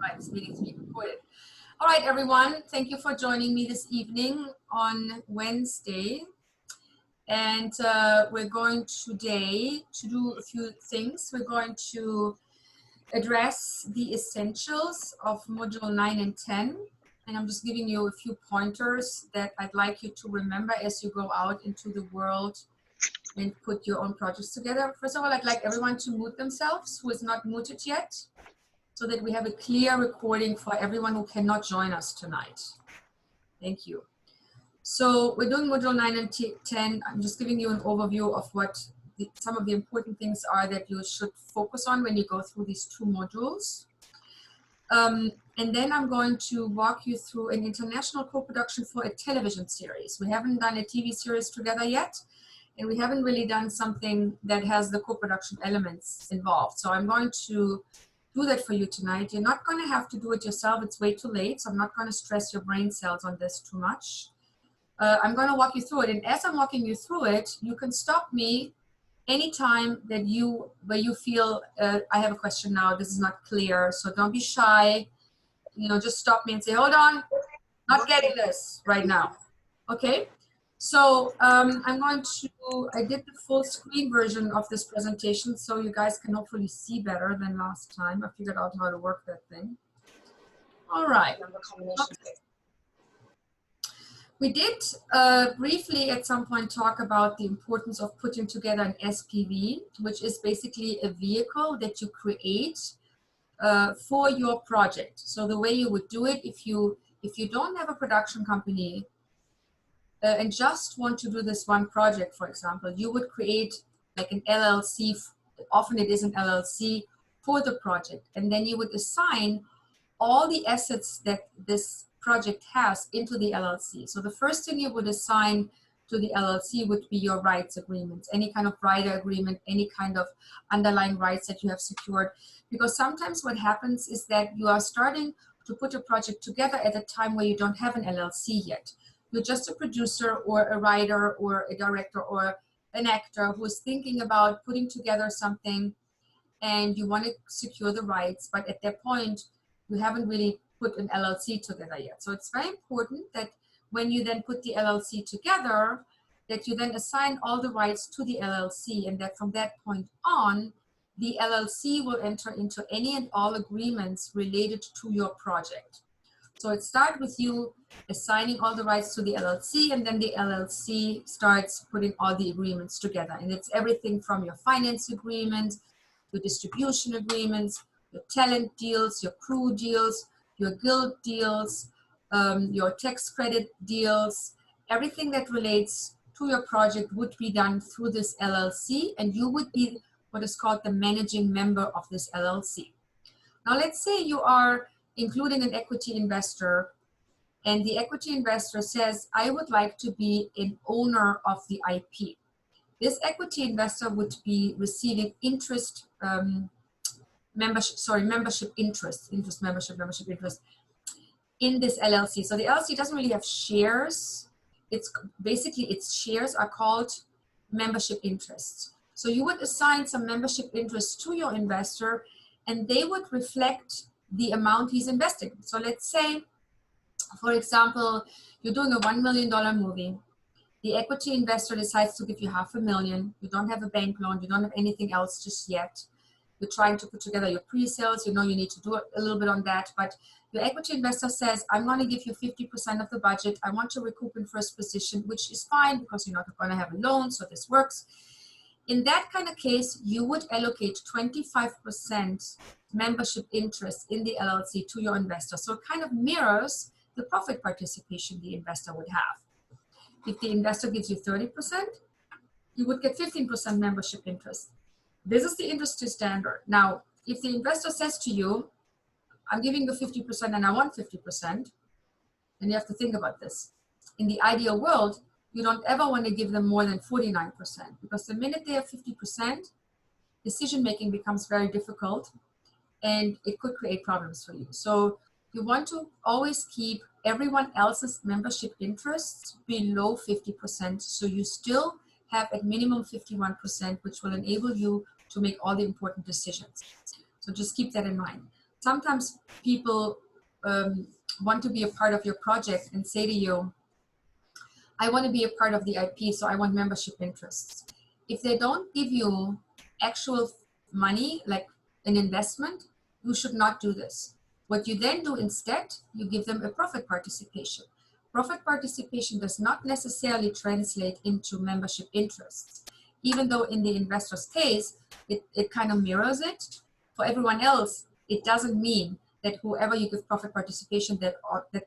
Right, this meeting is being recorded. All right, everyone, thank you for joining me this evening on Wednesday. And we're going today to do a few things. We're going to address the essentials of Module 9 and 10. And I'm just giving you a few pointers that I'd like you to remember as you go out into the world and put your own projects together. First of all, I'd like everyone to mute themselves who is not muted yet, so that we have a clear recording for everyone who cannot join us tonight. Thank you. So we're doing Module 9 and 10. I'm just giving you an overview of what some of the important things are that you should focus on when you go through these two modules. And then I'm going to walk you through an international co-production for a television series. We haven't done a TV series together yet, and we haven't really done something that has the co-production elements involved. So I'm going to do that for you tonight. You're not going to have to do it yourself. It's way too late, so I'm not going to stress your brain cells on this too much. I'm going to walk you through it, and as I'm walking you through it, you can stop me anytime that where you feel I have a question now, this is not clear, so don't be shy. You know, just stop me and say, hold on, not getting this right now. Okay? So I'm going to, I did the full screen version of this presentation so you guys can hopefully see better than last time. I figured out how to work that thing. All right. Okay. We did briefly at some point talk about the importance of putting together an SPV, which is basically a vehicle that you create for your project. So the way you would do it, if you don't have a production company, and just want to do this one project, for example, you would create like an LLC, often it is an LLC for the project, and then you would assign all the assets that this project has into the LLC. So the first thing you would assign to the LLC would be your rights agreements, any kind of rider agreement, any kind of underlying rights that you have secured. Because sometimes what happens is that you are starting to put a project together at a time where you don't have an LLC yet. You're just a producer or a writer or a director or an actor who is thinking about putting together something, and you want to secure the rights, but at that point, you haven't really put an LLC together yet. So it's very important that when you then put the LLC together, that you then assign all the rights to the LLC, and that from that point on, the LLC will enter into any and all agreements related to your project. So it starts with you assigning all the rights to the LLC, and then the LLC starts putting all the agreements together. And it's everything from your finance agreement, your distribution agreements, your talent deals, your crew deals, your guild deals, your tax credit deals. Everything that relates to your project would be done through this LLC, and you would be what is called the managing member of this LLC. Now let's say you are including an equity investor, and the equity investor says, I would like to be an owner of the IP. This equity investor would be receiving interest, membership interest in this LLC. So the LLC doesn't really have shares. It's basically, its shares are called membership interests. So you would assign some membership interest to your investor, and they would reflect the amount he's investing. So let's say, for example, you're doing a $1 million movie. The equity investor decides to give you $500,000. You don't have a bank loan. You don't have anything else just yet. You're trying to put together your pre-sales. You know you need to do a little bit on that. But your equity investor says, I'm going to give you 50% of the budget. I want to recoup in first position, which is fine because you're not going to have a loan, so this works. In that kind of case, you would allocate 25% membership interest in the LLC to your investor. So it kind of mirrors the profit participation the investor would have. If the investor gives you 30%, you would get 15% membership interest. This is the industry standard. Now, if the investor says to you, I'm giving you 50% and I want 50%, then you have to think about this. In the ideal world, you don't ever want to give them more than 49%, because the minute they have 50%, decision-making becomes very difficult and it could create problems for you. So you want to always keep everyone else's membership interests below 50%, so you still have at minimum 51%, which will enable you to make all the important decisions. So just keep that in mind. sometimes people want to be a part of your project and say to you, I want to be a part of the IP, so I want membership interests. If they don't give you actual money, like an investment, you should not do this. What you then do instead, you give them a profit participation. Profit participation does not necessarily translate into membership interests, even though in the investor's case, it kind of mirrors it. For everyone else, it doesn't mean that whoever you give profit participation that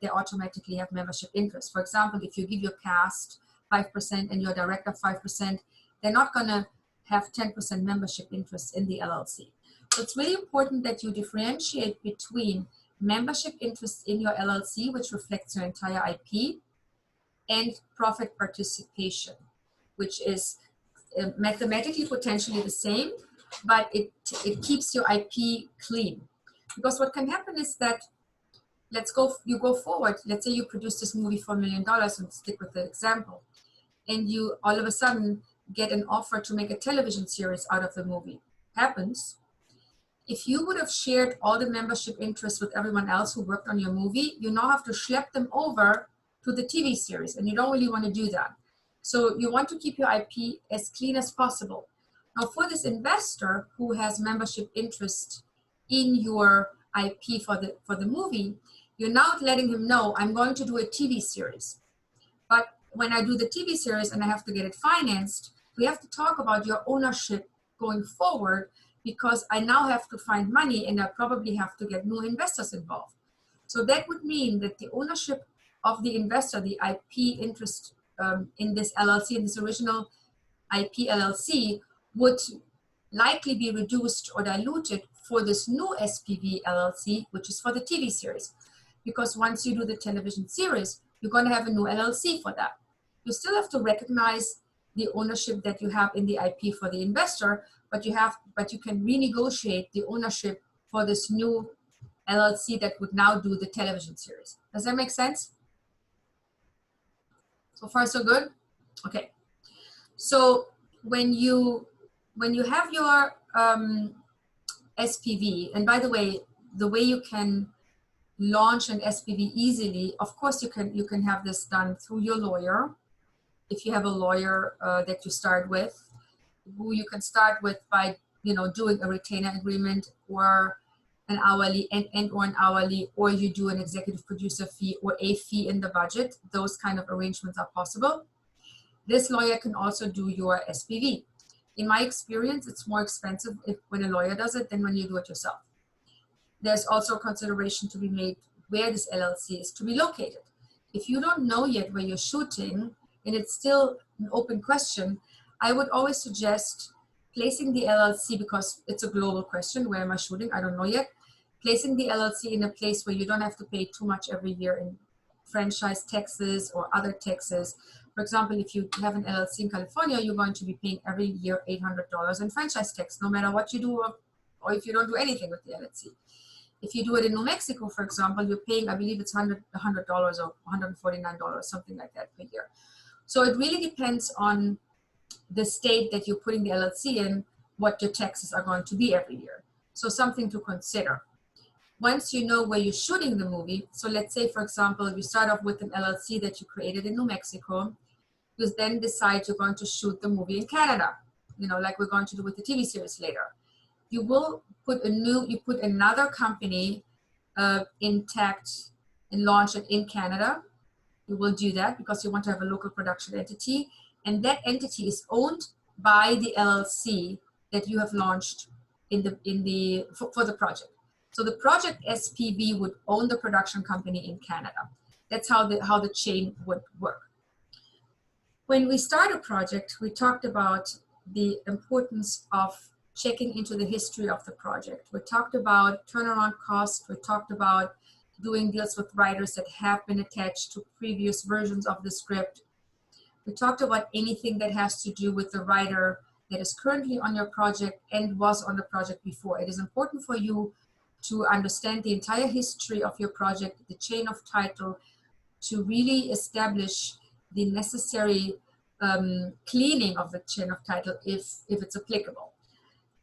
they automatically have membership interest. For example, if you give your cast 5% and your director 5%, they're not going to have 10% membership interest in the LLC. So it's really important that you differentiate between membership interest in your LLC, which reflects your entire IP, and profit participation, which is mathematically potentially the same, but it keeps your IP clean. Because what can happen is that, you go forward, let's say you produce this movie for $1 million, and stick with the example, and you all of a sudden get an offer to make a television series out of the movie. Happens. If you would have shared all the membership interests with everyone else who worked on your movie, you now have to schlep them over to the TV series, and you don't really want to do that. So you want to keep your IP as clean as possible. Now, for this investor who has membership interest in your IP for the movie, you're now letting him know, I'm going to do a TV series. But when I do the TV series and I have to get it financed, we have to talk about your ownership going forward, because I now have to find money and I probably have to get new investors involved. So that would mean that the ownership of the investor, the IP interest in this LLC, in this original IP LLC, would likely be reduced or diluted for this new SPV LLC, which is for the TV series. Because once you do the television series, you're going to have a new LLC for that. You still have to recognize the ownership that you have in the IP for the investor, but you can renegotiate the ownership for this new LLC that would now do the television series. Does that make sense? So far, so good? Okay. So when you have your SPV, and by the way you can launch an SPV easily, of course you can have this done through your lawyer. If you have a lawyer that you start with, who you can start with by doing a retainer agreement or an hourly or an hourly, or you do an executive producer fee or a fee in the budget. Those kind of arrangements are possible. This lawyer can also do your SPV. In my experience, it's more expensive when a lawyer does it than when you do it yourself. There's also consideration to be made where this LLC is to be located. If you don't know yet where you're shooting, and it's still an open question, I would always suggest placing the LLC, because it's a global question, where am I shooting? I don't know yet. Placing the LLC in a place where you don't have to pay too much every year in franchise taxes or other taxes. For example, if you have an LLC in California, you're going to be paying every year $800 in franchise tax, no matter what you do, or if you don't do anything with the LLC. If you do it in New Mexico, for example, you're paying, I believe it's $100 or $149, something like that per year. So it really depends on the state that you're putting the LLC in, what your taxes are going to be every year. So something to consider. Once you know where you're shooting the movie, so let's say, for example, you start off with an LLC that you created in New Mexico, you then decide you're going to shoot the movie in Canada, like we're going to do with the TV series later. You will put another company intact and launch it in Canada. You will do that because you want to have a local production entity, and that entity is owned by the LLC that you have launched for the project. So the project SPV would own the production company in Canada. That's how the chain would work. When we start a project, we talked about the importance of checking into the history of the project. We talked about turnaround costs. We talked about doing deals with writers that have been attached to previous versions of the script. We talked about anything that has to do with the writer that is currently on your project and was on the project before. It is important for you to understand the entire history of your project, the chain of title, to really establish the necessary cleaning of the chain of title if it's applicable.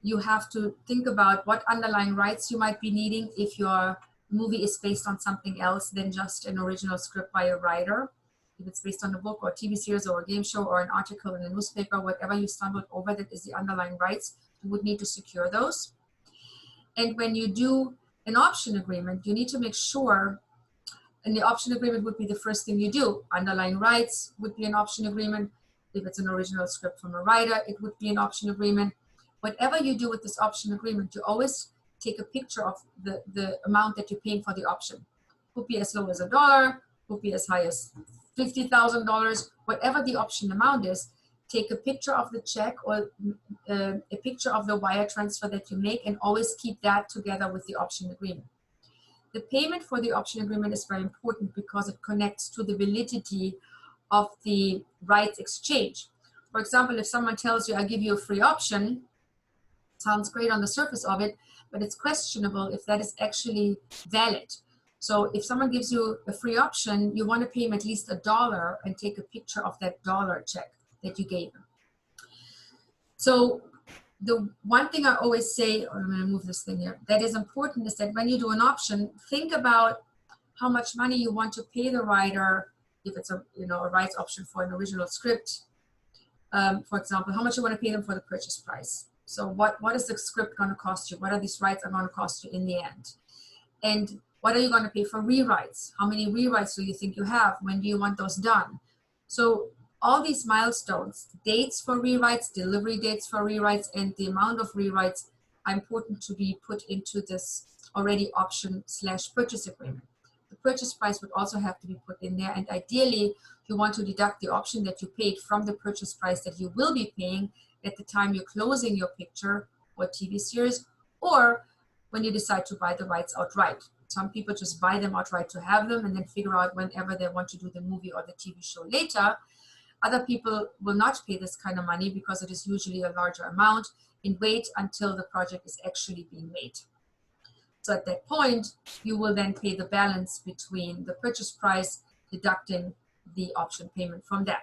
you have to think about what underlying rights you might be needing if your movie is based on something else than just an original script by a writer. If it's based on a book or a TV series or a game show or an article in a newspaper, whatever you stumbled over that is the underlying rights, you would need to secure those. And when you do an option agreement, you need to make sure, and the option agreement would be the first thing you do. Underlying rights would be an option agreement. If it's an original script from a writer, it would be an option agreement. Whatever you do with this option agreement, you always take a picture of the amount that you're paying for the option. Could be as low as $1, could be as high as $50,000, whatever the option amount is. Take a picture of the check or a picture of the wire transfer that you make, and always keep that together with the option agreement. The payment for the option agreement is very important because it connects to the validity of the rights exchange. For example, if someone tells you, I'll give you a free option, sounds great on the surface of it, but it's questionable if that is actually valid. So if someone gives you a free option, you want to pay him at least $1 and take a picture of that dollar check that you gave him. So the one thing I always say, or I'm going to move this thing here, that is important is that when you do an option, think about how much money you want to pay the writer if it's a rights option for an original script. For example, how much you want to pay them for the purchase price. So what is the script going to cost you? What are these rights are going to cost you in the end? And what are you going to pay for rewrites? How many rewrites do you think you have? When do you want those done? So all these milestones, dates for rewrites, delivery dates for rewrites, and the amount of rewrites are important to be put into this already option/purchase agreement. The purchase price would also have to be put in there, and ideally you want to deduct the option that you paid from the purchase price that you will be paying at the time you're closing your picture or TV series, or when you decide to buy the rights outright. Some people just buy them outright to have them and then figure out whenever they want to do the movie or the TV show later. Other people will not pay this kind of money because it is usually a larger amount and wait until the project is actually being made. So at that point, you will then pay the balance between the purchase price, deducting the option payment from that.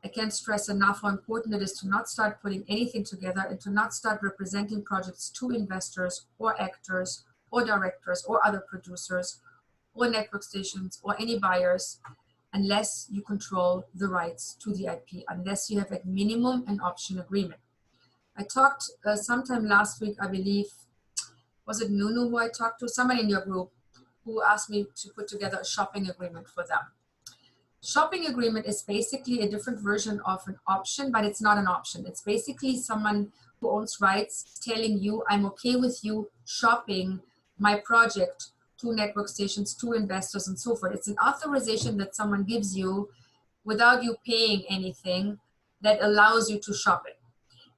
I can't stress enough how important it is to not start putting anything together and to not start representing projects to investors or actors or directors or other producers or network stations or any buyers unless you control the rights to the IP, unless you have at minimum an option agreement. I talked sometime last week, I believe, was it Nunu who I talked to? Somebody in your group who asked me to put together a shopping agreement for them. Shopping agreement is basically a different version of an option, but it's not an option. It's basically someone who owns rights telling you, I'm okay with you shopping my project to network stations, to investors, and so forth. It's an authorization that someone gives you without you paying anything that allows you to shop it.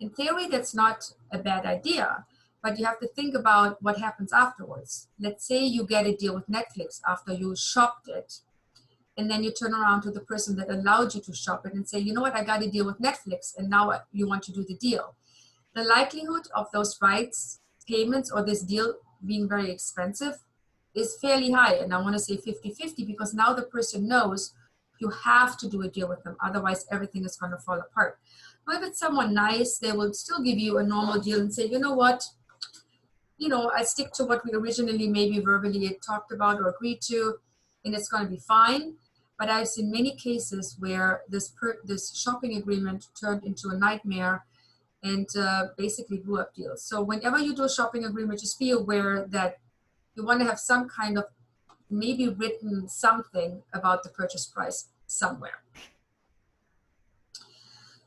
In theory, that's not a bad idea, but you have to think about what happens afterwards. Let's say you get a deal with Netflix after you shopped it, and then you turn around to the person that allowed you to shop it and say, you know what, I got a deal with Netflix, and now you want to do the deal. The likelihood of those rights payments or this deal being very expensive is fairly high, and I want to say 50-50, because now the person knows you have to do a deal with them, otherwise everything is going to fall apart. But if it's someone nice, they will still give you a normal deal and say, you know what, I stick to what we originally maybe verbally talked about or agreed to, and it's going to be fine. But I've seen many cases where this shopping agreement turned into a nightmare and basically blew up deals. So whenever you do a shopping agreement, just be aware that you want to have some kind of maybe written something about the purchase price somewhere.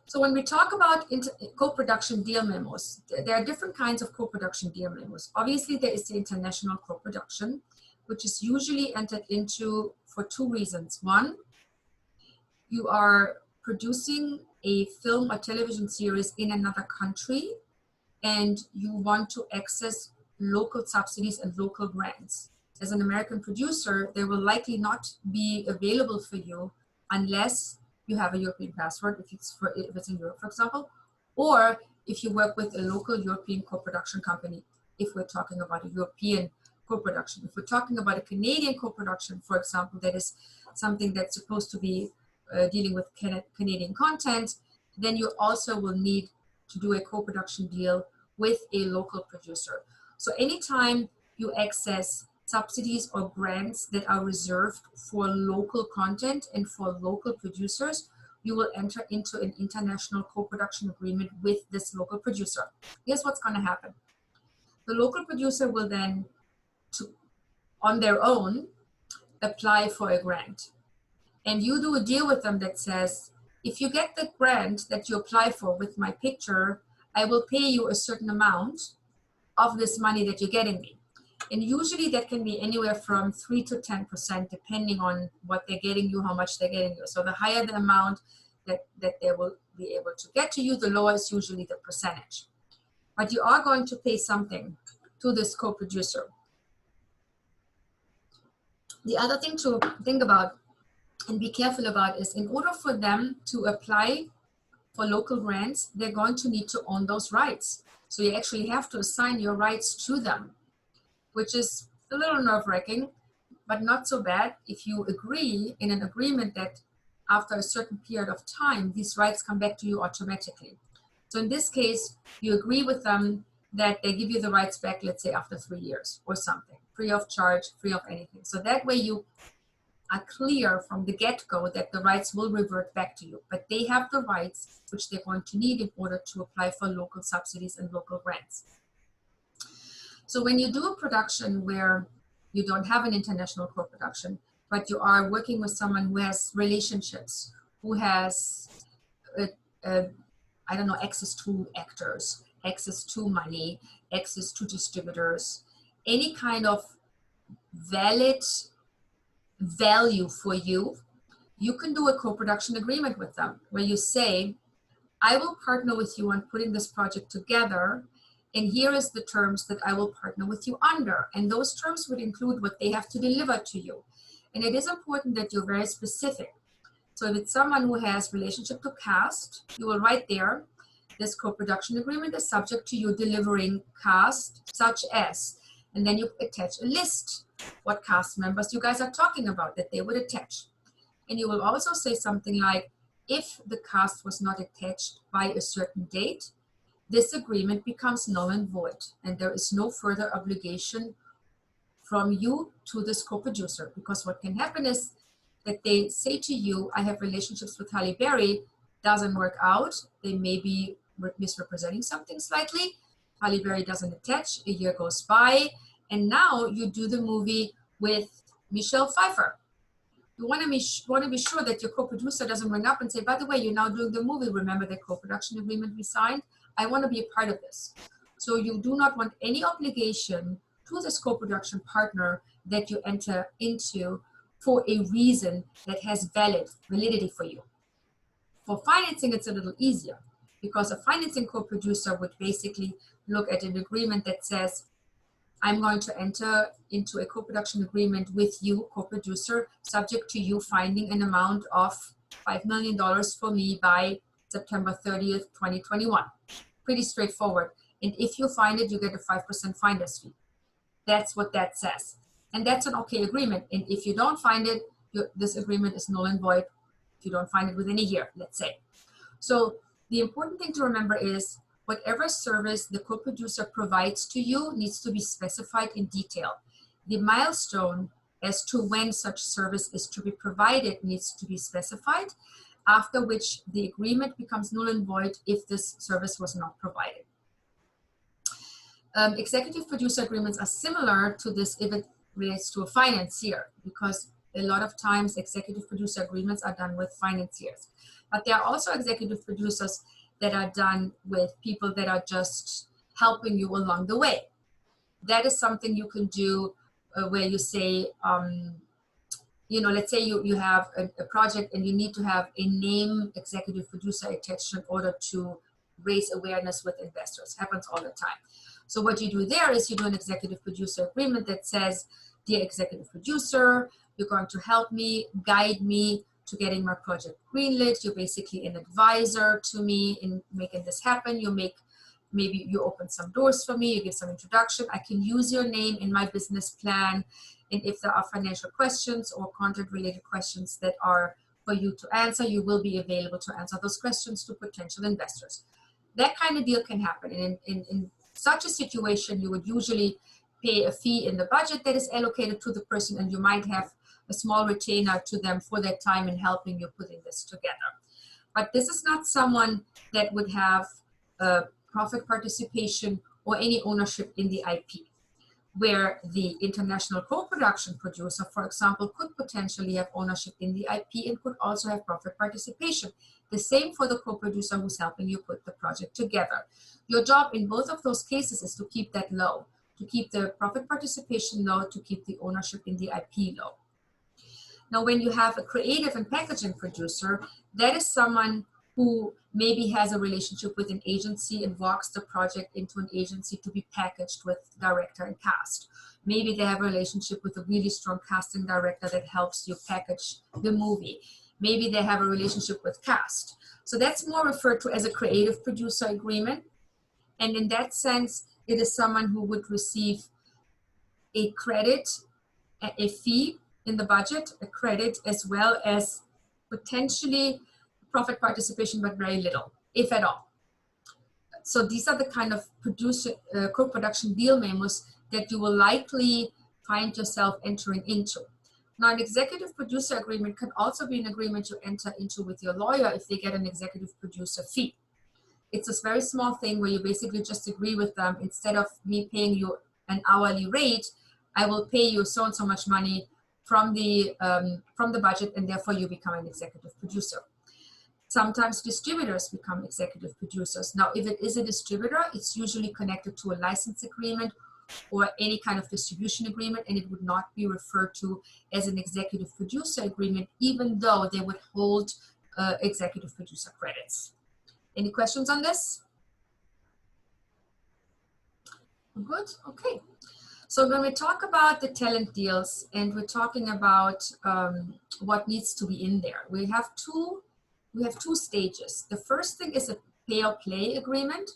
So when we talk about co-production deal memos, there are different kinds of co-production deal memos. Obviously, there is the international co-production, which is usually entered into for two reasons. One, you are producing a film or television series in another country, and you want to access local subsidies and local grants. As an American producer, they will likely not be available for you unless you have a European passport, if it's in Europe, for example, or if you work with a local European co-production company, if we're talking about a European co-production. If we're talking about a Canadian co-production, for example, that is something that's supposed to be dealing with Canadian content, then you also will need to do a co-production deal with a local producer. So anytime you access subsidies or grants that are reserved for local content and for local producers, you will enter into an international co-production agreement with this local producer. Here's what's going to happen. The local producer will then, on their own, apply for a grant. And you do a deal with them that says, if you get the grant that you apply for with my picture, I will pay you a certain amount of this money that you're getting me. And usually that can be anywhere from 3 to 10%, depending on what they're getting you, how much they're getting you. So the higher the amount that they will be able to get to you, the lower is usually the percentage. But you are going to pay something to this co-producer. The other thing to think about and be careful about is, in order for them to apply for local grants, they're going to need to own those rights. So you actually have to assign your rights to them, which is a little nerve-wracking, but not so bad if you agree in an agreement that after a certain period of time, these rights come back to you automatically. So in this case, you agree with them that they give you the rights back, let's say after 3 years or something, free of charge, free of anything. So that way you are clear from the get-go that the rights will revert back to you, but they have the rights which they're going to need in order to apply for local subsidies and local grants. So when you do a production where you don't have an international co-production, but you are working with someone who has relationships, who has, I don't know, access to actors, access to money, access to distributors, any kind of valid value for you, you can do a co-production agreement with them where you say, I will partner with you on putting this project together, and here is the terms that I will partner with you under. And those terms would include what they have to deliver to you. And it is important that you're very specific. So if it's someone who has relationship to cast, you will write there, this co-production agreement is subject to you delivering cast such as, and then you attach a list what cast members you guys are talking about that they would attach. And you will also say something like, if the cast was not attached by a certain date, this agreement becomes null and void, and there is no further obligation from you to this co-producer. Because what can happen is that they say to you, I have relationships with Halle Berry, doesn't work out, they may be misrepresenting something slightly, Halle Berry doesn't attach, a year goes by, and now you do the movie with Michelle Pfeiffer. You want to be sure that your co-producer doesn't ring up and say, by the way, you're now doing the movie. Remember the co-production agreement we signed? I want to be a part of this. So you do not want any obligation to this co-production partner that you enter into for a reason that has validity for you. For financing, it's a little easier because a financing co-producer would basically look at an agreement that says, I'm going to enter into a co-production agreement with you, co-producer, subject to you finding an amount of $5 million for me by September 30th, 2021. Pretty straightforward. And if you find it, you get a 5% finder's fee. That's what that says. And that's an okay agreement. And if you don't find it, this agreement is null and void if you don't find it within a year, let's say. So the important thing to remember is whatever service the co-producer provides to you needs to be specified in detail. The milestone as to when such service is to be provided needs to be specified, after which the agreement becomes null and void if this service was not provided. Executive producer agreements are similar to this if it relates to a financier, because a lot of times executive producer agreements are done with financiers. But there are also executive producers that are done with people that are just helping you along the way. That is something you can do where you say, let's say you have a project and you need to have a name executive producer attached in order to raise awareness with investors. Happens all the time. So what you do there is you do an executive producer agreement that says, dear executive producer, you're going to help me, guide me to getting my project greenlit. You're basically an advisor to me in making this happen. Maybe you open some doors for me, you give some introduction. I can use your name in my business plan. And if there are financial questions or content-related questions that are for you to answer, you will be available to answer those questions to potential investors. That kind of deal can happen. And in such a situation, you would usually pay a fee in the budget that is allocated to the person, and you might have a small retainer to them for their time in helping you putting this together. But this is not someone that would have profit participation or any ownership in the IP, where the international co-production producer, for example, could potentially have ownership in the IP and could also have profit participation. The same for the co-producer who's helping you put the project together. Your job in both of those cases is to keep that low, to keep the profit participation low, to keep the ownership in the IP low. Now, when you have a creative and packaging producer, that is someone who maybe has a relationship with an agency and walks the project into an agency to be packaged with director and cast. Maybe they have a relationship with a really strong casting director that helps you package the movie. Maybe they have a relationship with cast. So that's more referred to as a creative producer agreement. And in that sense, it is someone who would receive a credit, a fee in the budget, a credit, as well as potentially profit participation, but very little, if at all. So these are the kind of co-production deal memos that you will likely find yourself entering into. Now, an executive producer agreement can also be an agreement you enter into with your lawyer if they get an executive producer fee. It's a very small thing where you basically just agree with them, instead of me paying you an hourly rate, I will pay you so and so much money from the budget, and therefore you become an executive producer. Sometimes distributors become executive producers. Now, if it is a distributor, it's usually connected to a license agreement or any kind of distribution agreement, and it would not be referred to as an executive producer agreement, even though they would hold executive producer credits. Any questions on this? Good, okay. So when we talk about the talent deals and we're talking about what needs to be in there, we have two stages. The first thing is a pay or play agreement,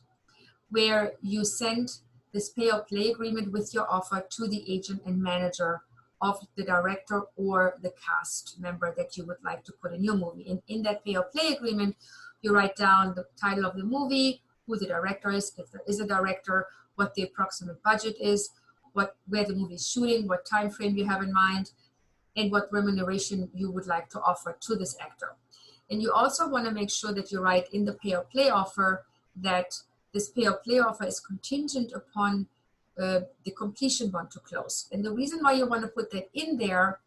where you send this pay or play agreement with your offer to the agent and manager of the director or the cast member that you would like to put in your movie. And in that pay or play agreement, you write down the title of the movie, who the director is, if there is a director, what the approximate budget is, where the movie is shooting, what time frame you have in mind, and what remuneration you would like to offer to this actor. And you also want to make sure that you write in the pay or play offer that this pay or play offer is contingent upon the completion bond to close. And the reason why you want to put that in there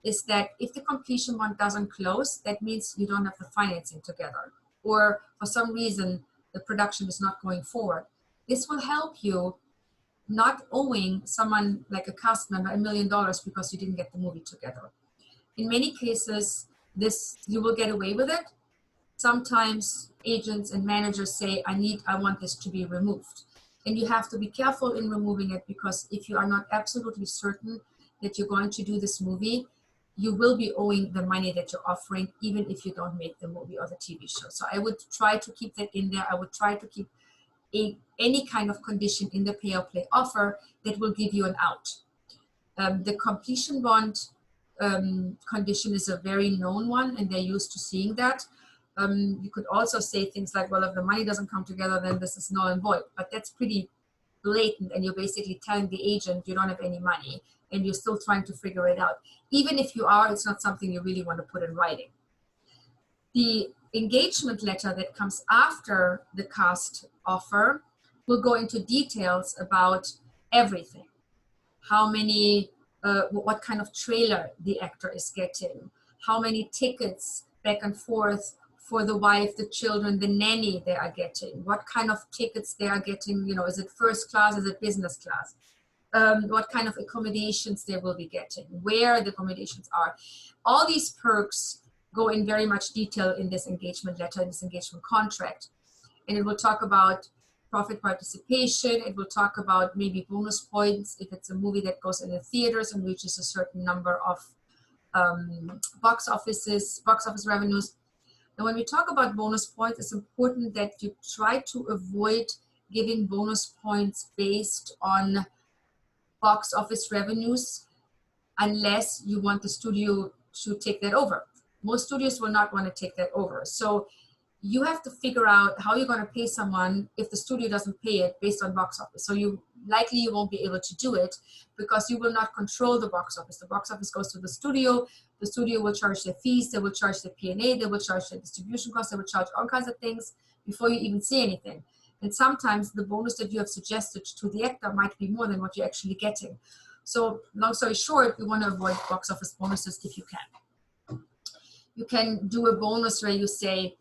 is that if the completion bond doesn't close, that means you don't have the financing together, or for some reason the production is not going forward. This will help you not owing someone like a cast member $1 million because you didn't get the movie together. In many cases, you will get away with it. Sometimes agents and managers say, I want this to be removed. And you have to be careful in removing it, because if you are not absolutely certain that you're going to do this movie, you will be owing the money that you're offering, even if you don't make the movie or the TV show. So I would try to keep that in there. I would try to keep any kind of condition in the pay or play offer that will give you an out. The completion bond condition is a very known one, and they're used to seeing that. You could also say things like, well, if the money doesn't come together, then this is null and void. But that's pretty blatant, and you're basically telling the agent you don't have any money, and you're still trying to figure it out. Even if you are, it's not something you really want to put in writing. The engagement letter that comes after the cast offer will go into details about everything. How many, what kind of trailer the actor is getting, how many tickets back and forth for the wife, the children, the nanny they are getting, what kind of tickets they are getting, is it first class, is it business class, what kind of accommodations they will be getting, where the accommodations are. All these perks go in very much detail in this engagement letter, this engagement contract. And it will talk about profit participation. It will talk about maybe bonus points if it's a movie that goes in the theaters and reaches a certain number of box office revenues. And when we talk about bonus points, it's important that you try to avoid giving bonus points based on box office revenues unless you want the studio to take that over. Most studios will not want to take that over. So you have to figure out how you're going to pay someone if the studio doesn't pay it based on box office. So you won't be able to do it because you will not control the box office. The box office goes to the studio will charge their fees, they will charge their P&A, they will charge their distribution costs, they will charge all kinds of things before you even see anything. And sometimes the bonus that you have suggested to the actor might be more than what you're actually getting. So long story short, you want to avoid box office bonuses if you can. You can do a bonus where you say,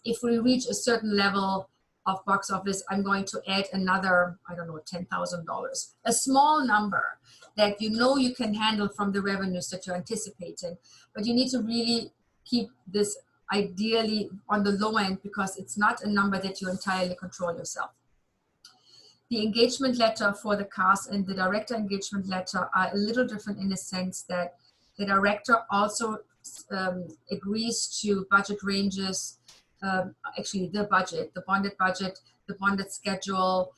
if we reach a certain level of box office, I'm going to add another, I don't know, $10,000. A small number that you know you can handle from the revenues that you're anticipating. But you need to really keep this ideally on the low end because it's not a number that you entirely control yourself. The engagement letter for the cast and the director engagement letter are a little different in the sense that the director also agrees to budget ranges, actually the budget, the bonded schedule,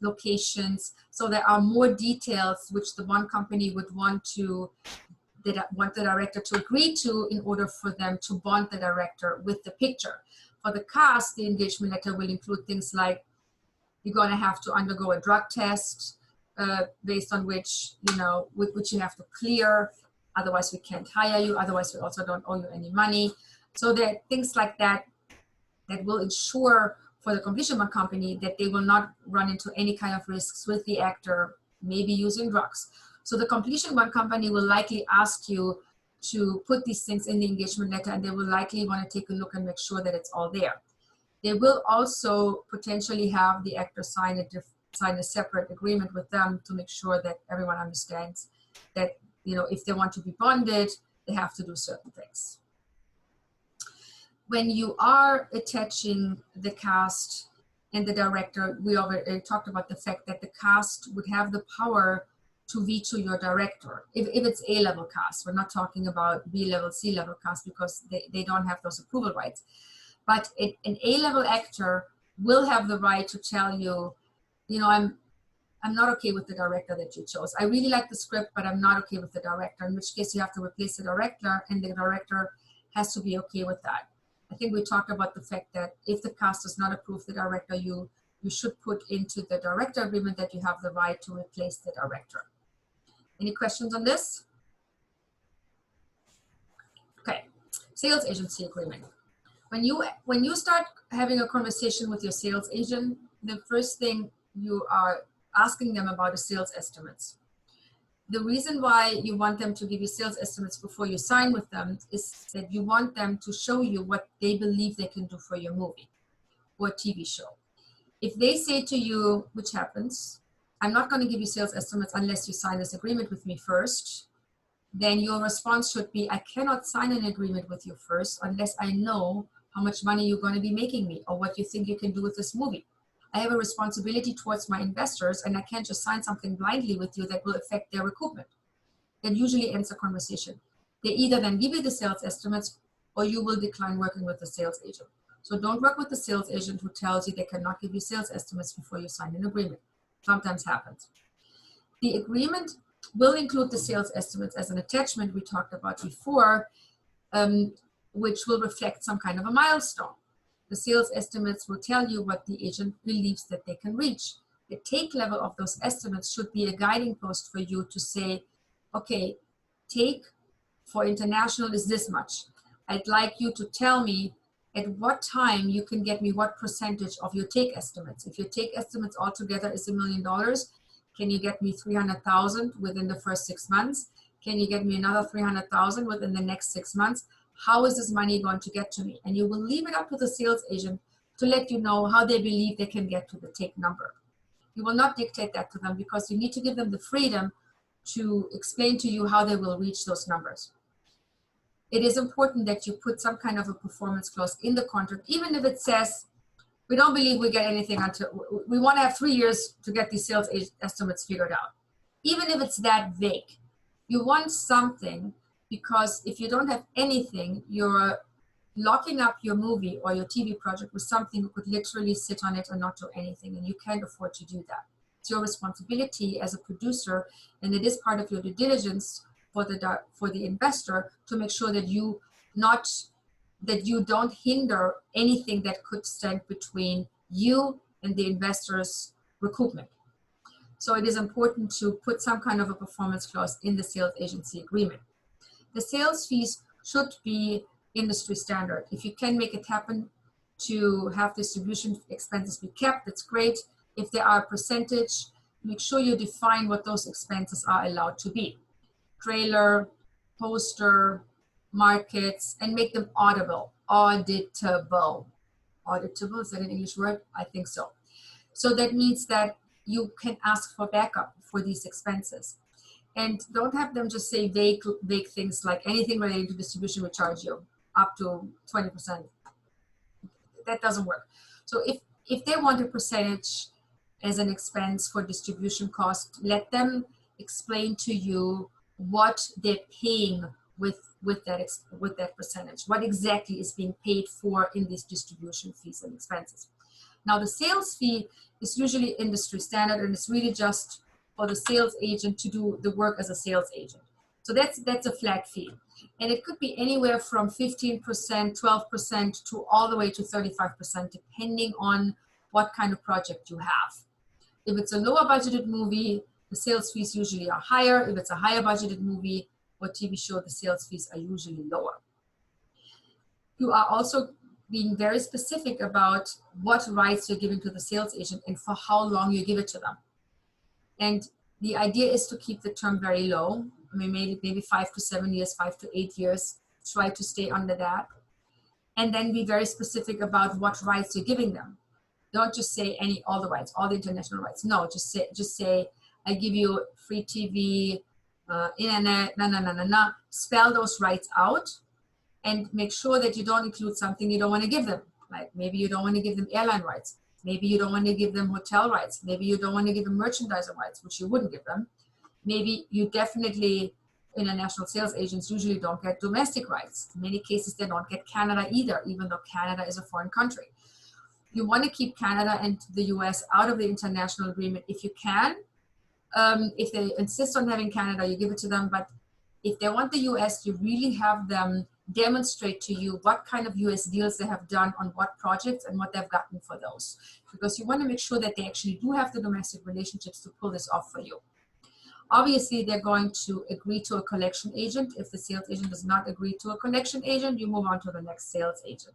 locations. So there are more details which the bond company would want the director to agree to in order for them to bond the director with the picture. For the cast, the engagement letter will include things like you're going to have to undergo a drug test based on which, which you have to clear. Otherwise, we can't hire you. Otherwise, we also don't owe you any money. So there are things like that that will ensure for the completion bond company that they will not run into any kind of risks with the actor, maybe using drugs. So the completion bond company will likely ask you to put these things in the engagement letter, and they will likely want to take a look and make sure that it's all there. They will also potentially have the actor sign a separate agreement with them to make sure that everyone understands that, if they want to be bonded, they have to do certain things. When you are attaching the cast and the director, we already talked about the fact that the cast would have the power to veto your director. If it's A-level cast, we're not talking about B-level, C-level cast because they don't have those approval rights. But an A-level actor will have the right to tell you, I'm not okay with the director that you chose. I really like the script, but I'm not okay with the director, in which case you have to replace the director, and the director has to be okay with that. I think we talked about the fact that if the cast does not approve the director, you should put into the director agreement that you have the right to replace the director. Any questions on this? Okay, sales agency agreement. When you start having a conversation with your sales agent, the first thing you are asking them about is sales estimates. The reason why you want them to give you sales estimates before you sign with them is that you want them to show you what they believe they can do for your movie or TV show. If they say to you, which happens, I'm not going to give you sales estimates unless you sign this agreement with me first, then your response should be, I cannot sign an agreement with you first unless I know how much money you're going to be making me or what you think you can do with this movie. I have a responsibility towards my investors, and I can't just sign something blindly with you that will affect their recoupment. That usually ends the conversation. They either then give you the sales estimates or you will decline working with the sales agent. So don't work with the sales agent who tells you they cannot give you sales estimates before you sign an agreement. Sometimes happens. The agreement will include the sales estimates as an attachment we talked about before, which will reflect some kind of a milestone. The sales estimates will tell you what the agent believes that they can reach. The take level of those estimates should be a guiding post for you to say, okay, take for international is this much. I'd like you to tell me at what time you can get me what percentage of your take estimates. If your take estimates altogether is $1 million, can you get me 300,000 within the first 6 months? Can you get me another 300,000 within the next 6 months? How is this money going to get to me? And you will leave it up to the sales agent to let you know how they believe they can get to the take number. You will not dictate that to them because you need to give them the freedom to explain to you how they will reach those numbers. It is important that you put some kind of a performance clause in the contract, even if it says, we don't believe we get anything until, we want to have 3 years to get these sales estimates figured out. Even if it's that vague, you want something, because if you don't have anything, you're locking up your movie or your TV project with something who could literally sit on it and not do anything, and you can't afford to do that. It's your responsibility as a producer, and it is part of your due diligence for the investor to make sure that you not that you don't hinder anything that could stand between you and the investor's recoupment. So it is important to put some kind of a performance clause in the sales agency agreement. The sales fees should be industry standard. If you can make it happen to have distribution expenses be kept, that's great. If there are a percentage, make sure you define what those expenses are allowed to be. Trailer, poster, markets, and make them auditable. Auditable, is that an English word? I think so. So that means that you can ask for backup for these expenses. And don't have them just say vague things like anything related to distribution will charge you up to 20%. That doesn't work. So if they want a percentage as an expense for distribution cost, let them explain to you what they're paying with that percentage. What exactly is being paid for in these distribution fees and expenses. Now the sales fee is usually industry standard, and it's really just for the sales agent to do the work as a sales agent. So that's a flat fee. And it could be anywhere from 15%, 12% to all the way to 35%, depending on what kind of project you have. If it's a lower budgeted movie, the sales fees usually are higher. If it's a higher budgeted movie or TV show, the sales fees are usually lower. You are also being very specific about what rights you're giving to the sales agent and for how long you give it to them. And the idea is to keep the term very low. I mean, maybe 5 to 7 years, 5 to 8 years. Try to stay under that. And then be very specific about what rights you're giving them. Don't just say all the rights, all the international rights. No, just say I give you free TV, internet, Spell those rights out and make sure that you don't include something you don't want to give them. Like maybe you don't want to give them airline rights. Maybe you don't want to give them hotel rights. Maybe you don't want to give them merchandiser rights, which you wouldn't give them. Maybe you definitely, international sales agents usually don't get domestic rights. In many cases, they don't get Canada either, even though Canada is a foreign country. You want to keep Canada and the US out of the international agreement if you can. If they insist on having Canada, you give it to them. But if they want the US, you really have them demonstrate to you what kind of US deals they have done on what projects and what they've gotten for those. Because you want to make sure that they actually do have the domestic relationships to pull this off for you. Obviously, they're going to agree to a collection agent. If the sales agent does not agree to a collection agent, you move on to the next sales agent.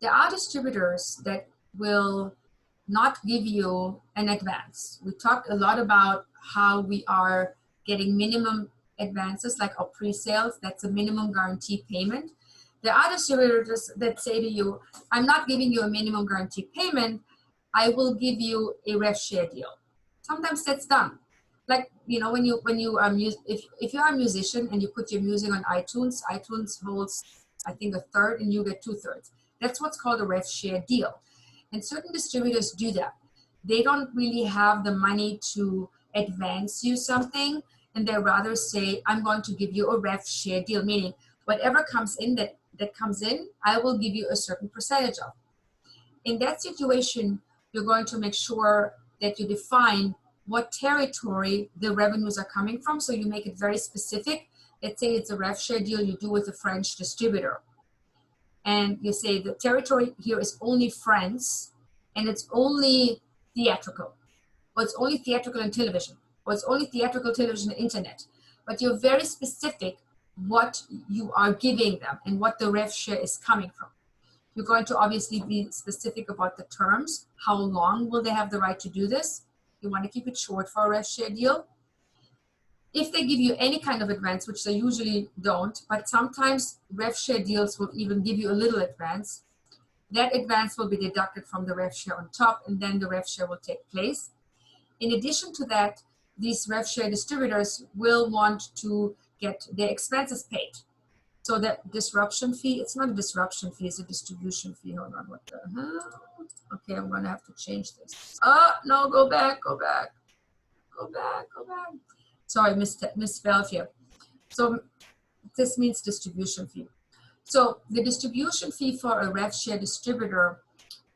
There are distributors that will not give you an advance. We talked a lot about how we are getting minimum advances like our pre-sales. That's a minimum guarantee payment. There are distributors that say to you, I'm not giving you a minimum guarantee payment. I will give you a rev share deal. Sometimes that's done. Like, you know, if you are a musician and you put your music on iTunes, iTunes holds, I think, a third and you get 2/3. That's what's called a rev share deal. And certain distributors do that. They don't really have the money to advance you something, and they rather say, I'm going to give you a rev share deal, meaning whatever comes in that comes in, I will give you a certain percentage of. In that situation, you're going to make sure that you define what territory the revenues are coming from, so you make it very specific. Let's say it's a rev share deal you do with a French distributor. And you say the territory here is only France, and it's only theatrical, or it's only theatrical and television, or it's only theatrical, television, and internet. But you're very specific what you are giving them and what the rev share is coming from. You're going to obviously be specific about the terms. How long will they have the right to do this? You want to keep it short for a rev share deal. If they give you any kind of advance, which they usually don't, but sometimes rev share deals will even give you a little advance, that advance will be deducted from the rev share on top, and then the rev share will take place. In addition to that, these rev share distributors will want to get their expenses paid. So that disruption fee, it's not a disruption fee, it's a distribution fee. Hold on, what the hell? Okay, I'm gonna have to change this. Oh, no, go back. Sorry, misspelled here. So this means distribution fee. So the distribution fee for a rev share distributor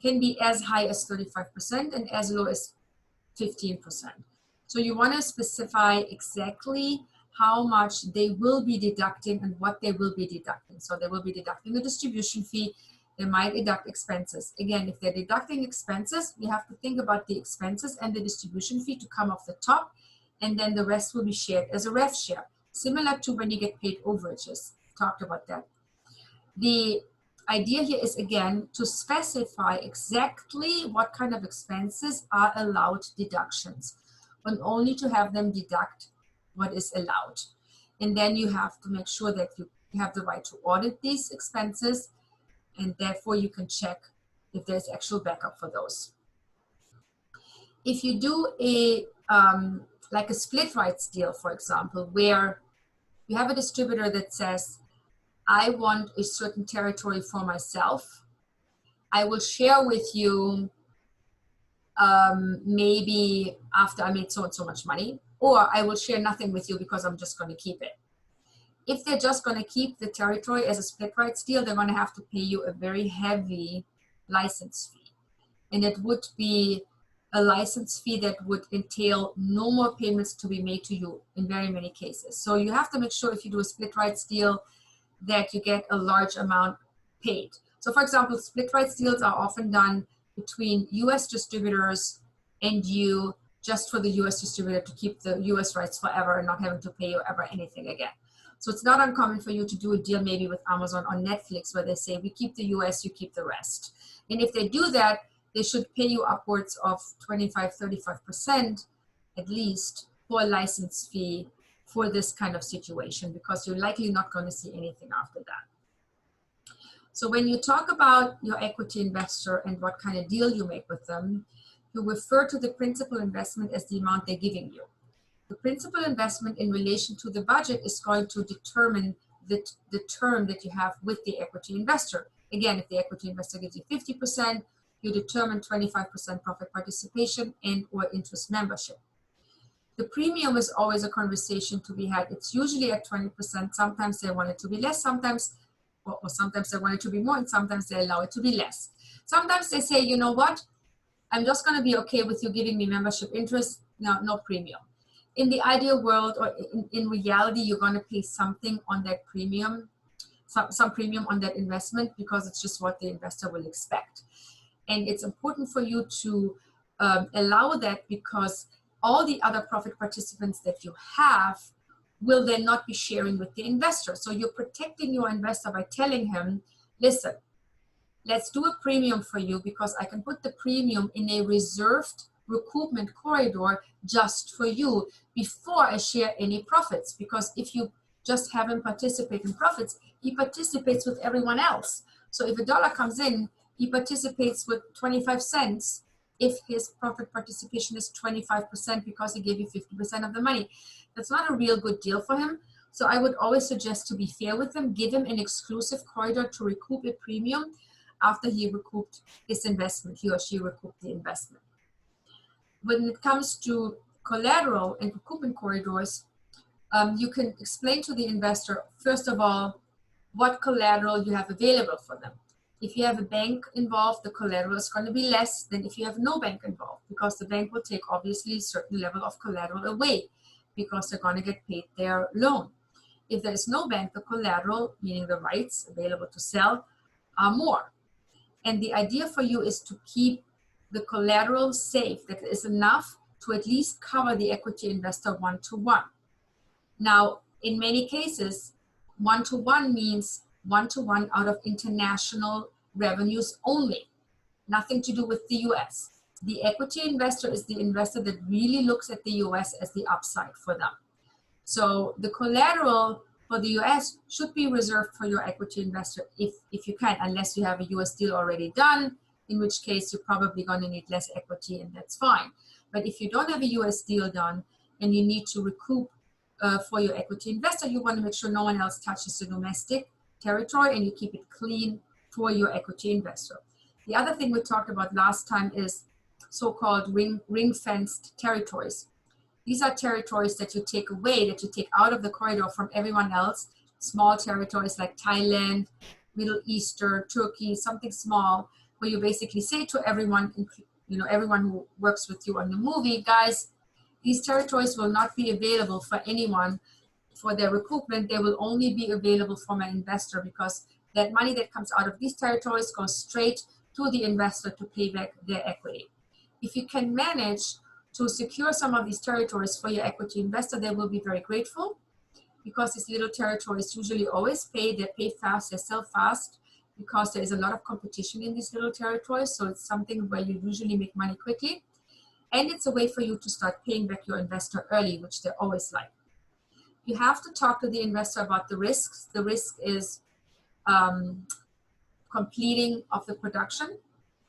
can be as high as 35% and as low as 15%. So you want to specify exactly how much they will be deducting and what they will be deducting. So they will be deducting the distribution fee. They might deduct expenses. Again, if they're deducting expenses, you have to think about the expenses and the distribution fee to come off the top, and then the rest will be shared as a rev share, similar to when you get paid overages. Talked about that. The idea here is, again, to specify exactly what kind of expenses are allowed deductions, and only to have them deduct what is allowed. And then you have to make sure that you have the right to audit these expenses, and therefore you can check if there's actual backup for those. If you do a like a split rights deal, for example, where you have a distributor that says, I want a certain territory for myself, I will share with you maybe after I made so and so much money, or I will share nothing with you because I'm just going to keep it. If they're just going to keep the territory as a split rights deal, they're going to have to pay you a very heavy license fee. And it would be a license fee that would entail no more payments to be made to you in very many cases. So you have to make sure if you do a split rights deal that you get a large amount paid. So for example, split rights deals are often done between US distributors and you, just for the US distributor to keep the US rights forever and not having to pay you ever anything again. So it's not uncommon for you to do a deal maybe with Amazon or Netflix where they say, we keep the US, you keep the rest. And if they do that, they should pay you upwards of 25, 35% at least for a license fee for this kind of situation, because you're likely not going to see anything after that. So when you talk about your equity investor and what kind of deal you make with them, you refer to the principal investment as the amount they're giving you. The principal investment in relation to the budget is going to determine the term that you have with the equity investor. Again, if the equity investor gives you 50%, you determine 25% profit participation and or interest membership. The premium is always a conversation to be had. It's usually at 20%. Sometimes they want it to be less, sometimes they want it to be more, and sometimes they allow it to be less. Sometimes they say, you know what, I'm just going to be okay with you giving me membership interest, no premium. In the ideal world, or in reality, you're going to pay something on that premium, some premium on that investment, because it's just what the investor will expect. And it's important for you to allow that, because all the other profit participants that you have will then not be sharing with the investor. So you're protecting your investor by telling him, listen, let's do a premium for you, because I can put the premium in a reserved recoupment corridor just for you before I share any profits. Because if you just have him participate in profits, he participates with everyone else. So if $1 comes in, he participates with 25 cents if his profit participation is 25%, because he gave you 50% of the money. That's not a real good deal for him. So I would always suggest, to be fair with him, give him an exclusive corridor to recoup a premium after he recouped his investment, he or she recouped the investment. When it comes to collateral and recoupment corridors, you can explain to the investor, first of all, what collateral you have available for them. If you have a bank involved, the collateral is going to be less than if you have no bank involved, because the bank will take obviously a certain level of collateral away, because they're going to get paid their loan. If there is no bank, the collateral, meaning the rights available to sell, are more. And the idea for you is to keep the collateral safe, that is enough to at least cover the equity investor one-to-one. Now, in many cases, one-to-one means one-to-one out of international revenues only, nothing to do with the US. The equity investor is the investor that really looks at the US as the upside for them. So the collateral for the US should be reserved for your equity investor if you can, unless you have a US deal already done, in which case you're probably going to need less equity, and that's fine. But if you don't have a US deal done and you need to recoup for your equity investor, you want to make sure no one else touches the domestic territory and you keep it clean for your equity investor. The other thing we talked about last time is so-called ring-fenced territories. These are territories that you take away, that you take out of the corridor from everyone else. Small territories like Thailand, Middle Eastern, Turkey, something small, where you basically say to everyone, everyone who works with you on the movie, guys, these territories will not be available for anyone for their recoupment, they will only be available from an investor, because that money that comes out of these territories goes straight to the investor to pay back their equity. If you can manage to secure some of these territories for your equity investor, they will be very grateful, because these little territories usually always pay. They pay fast, they sell fast, because there is a lot of competition in these little territories. So it's something where you usually make money quickly. And it's a way for you to start paying back your investor early, which they always like. You have to talk to the investor about the risks. The risk is completing of the production,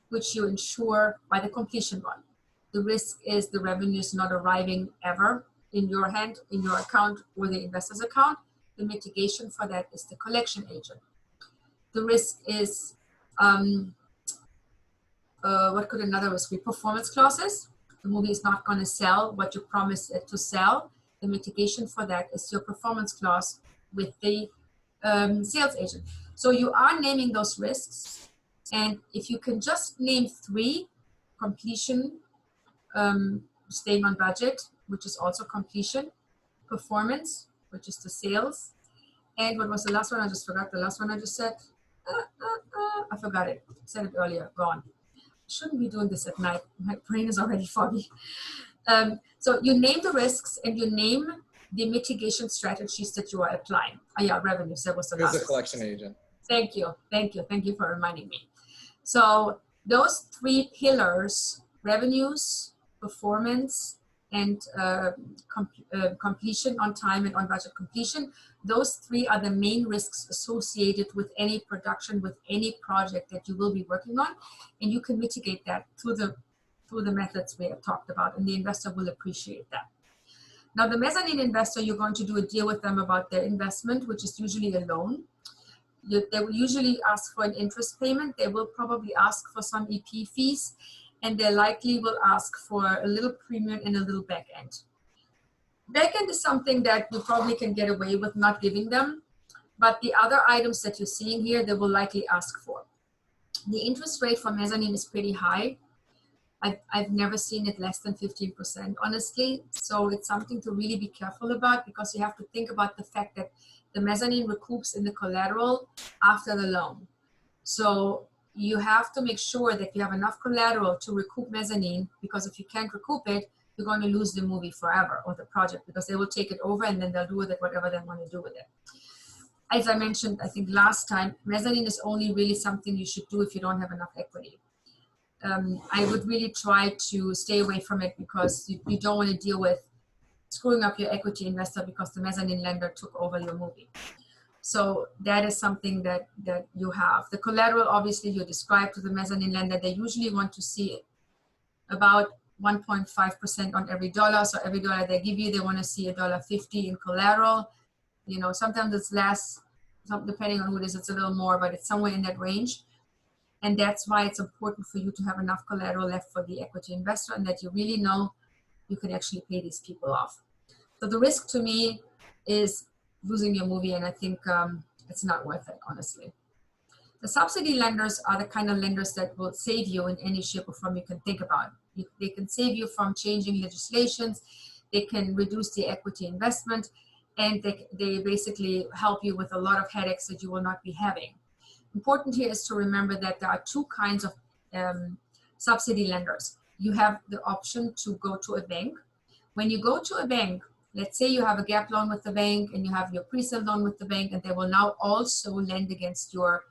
which you ensure by the completion run. The risk is the revenues not arriving ever in your hand, in your account, or the investor's account. The mitigation for that is the collection agent. The risk is, what could another risk be? Performance clauses. The movie is not going to sell what you promised it to sell. The mitigation for that is your performance clause with the sales agent. So you are naming those risks. And if you can just name 3: completion, staying on budget, which is also completion; performance, which is the sales; and what was the last one? I just forgot the last one I just said. I forgot it. I said it earlier. Gone. Shouldn't be doing this at night. My brain is already foggy. So you name the risks and you name the mitigation strategies that you are applying. Yeah, revenues. That was the last. Here's the collection agent. Thank you. Thank you. Thank you for reminding me. So those 3 pillars: revenues, performance, and completion on time and on budget completion. Those 3 are the main risks associated with any production, with any project that you will be working on, and you can mitigate that through the methods we have talked about, and the investor will appreciate that. Now, the mezzanine investor, you're going to do a deal with them about their investment, which is usually a loan. They will usually ask for an interest payment. They will probably ask for some EP fees, and they likely will ask for a little premium and a little back end. Back end is something that you probably can get away with not giving them, but the other items that you're seeing here, they will likely ask for. The interest rate for mezzanine is pretty high. I've never seen it less than 15%, honestly. So it's something to really be careful about, because you have to think about the fact that the mezzanine recoups in the collateral after the loan. So you have to make sure that you have enough collateral to recoup mezzanine, because if you can't recoup it, you're going to lose the movie forever, or the project, because they will take it over and then they'll do with it whatever they want to do with it. As I mentioned, I think last time, mezzanine is only really something you should do if you don't have enough equity. I would really try to stay away from it, because you don't want to deal with screwing up your equity investor because the mezzanine lender took over your movie. So that is something that you have. The collateral, obviously, you describe to the mezzanine lender. They usually want to see about 1.5% on every dollar. So every dollar they give you, they want to see $1.50 in collateral. You know, sometimes it's less, depending on who it is, it's a little more, but it's somewhere in that range. And that's why it's important for you to have enough collateral left for the equity investor, and that you really know you can actually pay these people off. So the risk to me is losing your movie, and I think it's not worth it, honestly. The subsidy lenders are the kind of lenders that will save you in any shape or form you can think about. They can save you from changing legislations, they can reduce the equity investment, and they basically help you with a lot of headaches that you will not be having. Important here is to remember that there are 2 kinds of subsidy lenders. You have the option to go to a bank. When you go to a bank, let's say you have a gap loan with the bank and you have your pre-sale loan with the bank, and they will now also lend against your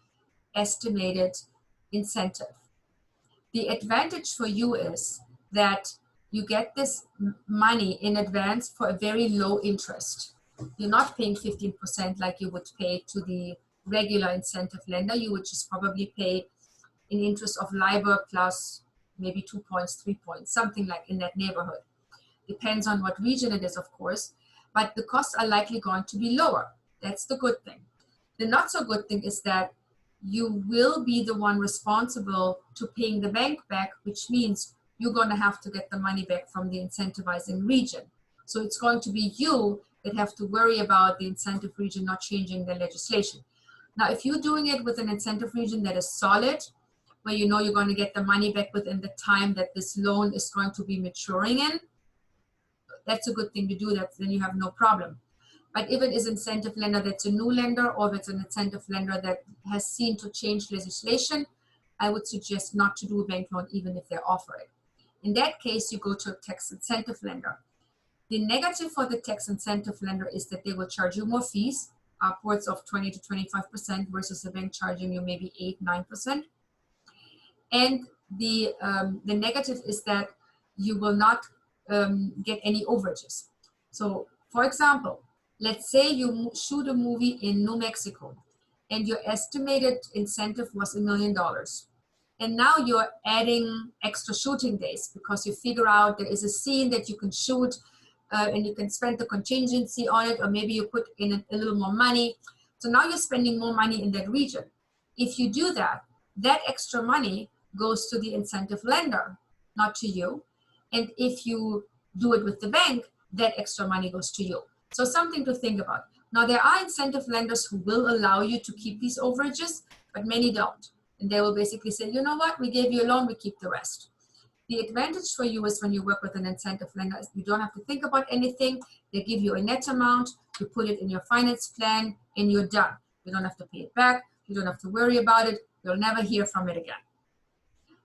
estimated incentive. The advantage for you is that you get this money in advance for a very low interest. You're not paying 15% like you would pay to the regular incentive lender. You would just probably pay an interest of LIBOR plus maybe 2 points, 3 points, something like in that neighborhood. Depends on what region it is, of course, but the costs are likely going to be lower. That's the good thing. The not so good thing is that you will be the one responsible to paying the bank back, which means you're going to have to get the money back from the incentivizing region. So it's going to be you that have to worry about the incentive region not changing the legislation. Now, if you're doing it with an incentive region that is solid, where you know you're going to get the money back within the time that this loan is going to be maturing in, that's a good thing to do. Then you have no problem. But if it is incentive lender that's a new lender, or if it's an incentive lender that has seen to change legislation, I would suggest not to do a bank loan even if they offer it. In that case, you go to a tax incentive lender. The negative for the tax incentive lender is that they will charge you more fees, upwards of 20 to 25% versus a bank charging you maybe 8-9%. And the negative is that you will not get any overages. So, for example, let's say you shoot a movie in New Mexico and your estimated incentive was $1 million. And now you're adding extra shooting days because you figure out there is a scene that you can shoot and you can spend the contingency on it, or maybe you put in a little more money. So now you're spending more money in that region. If you do that, that extra money goes to the incentive lender, not to you. And if you do it with the bank, that extra money goes to you. So something to think about. Now, there are incentive lenders who will allow you to keep these overages, but many don't. And they will basically say, you know what, we gave you a loan, we keep the rest. The advantage for you is when you work with an incentive lender is you don't have to think about anything. They give you a net amount, you put it in your finance plan, and you're done. You don't have to pay it back. You don't have to worry about it. You'll never hear from it again.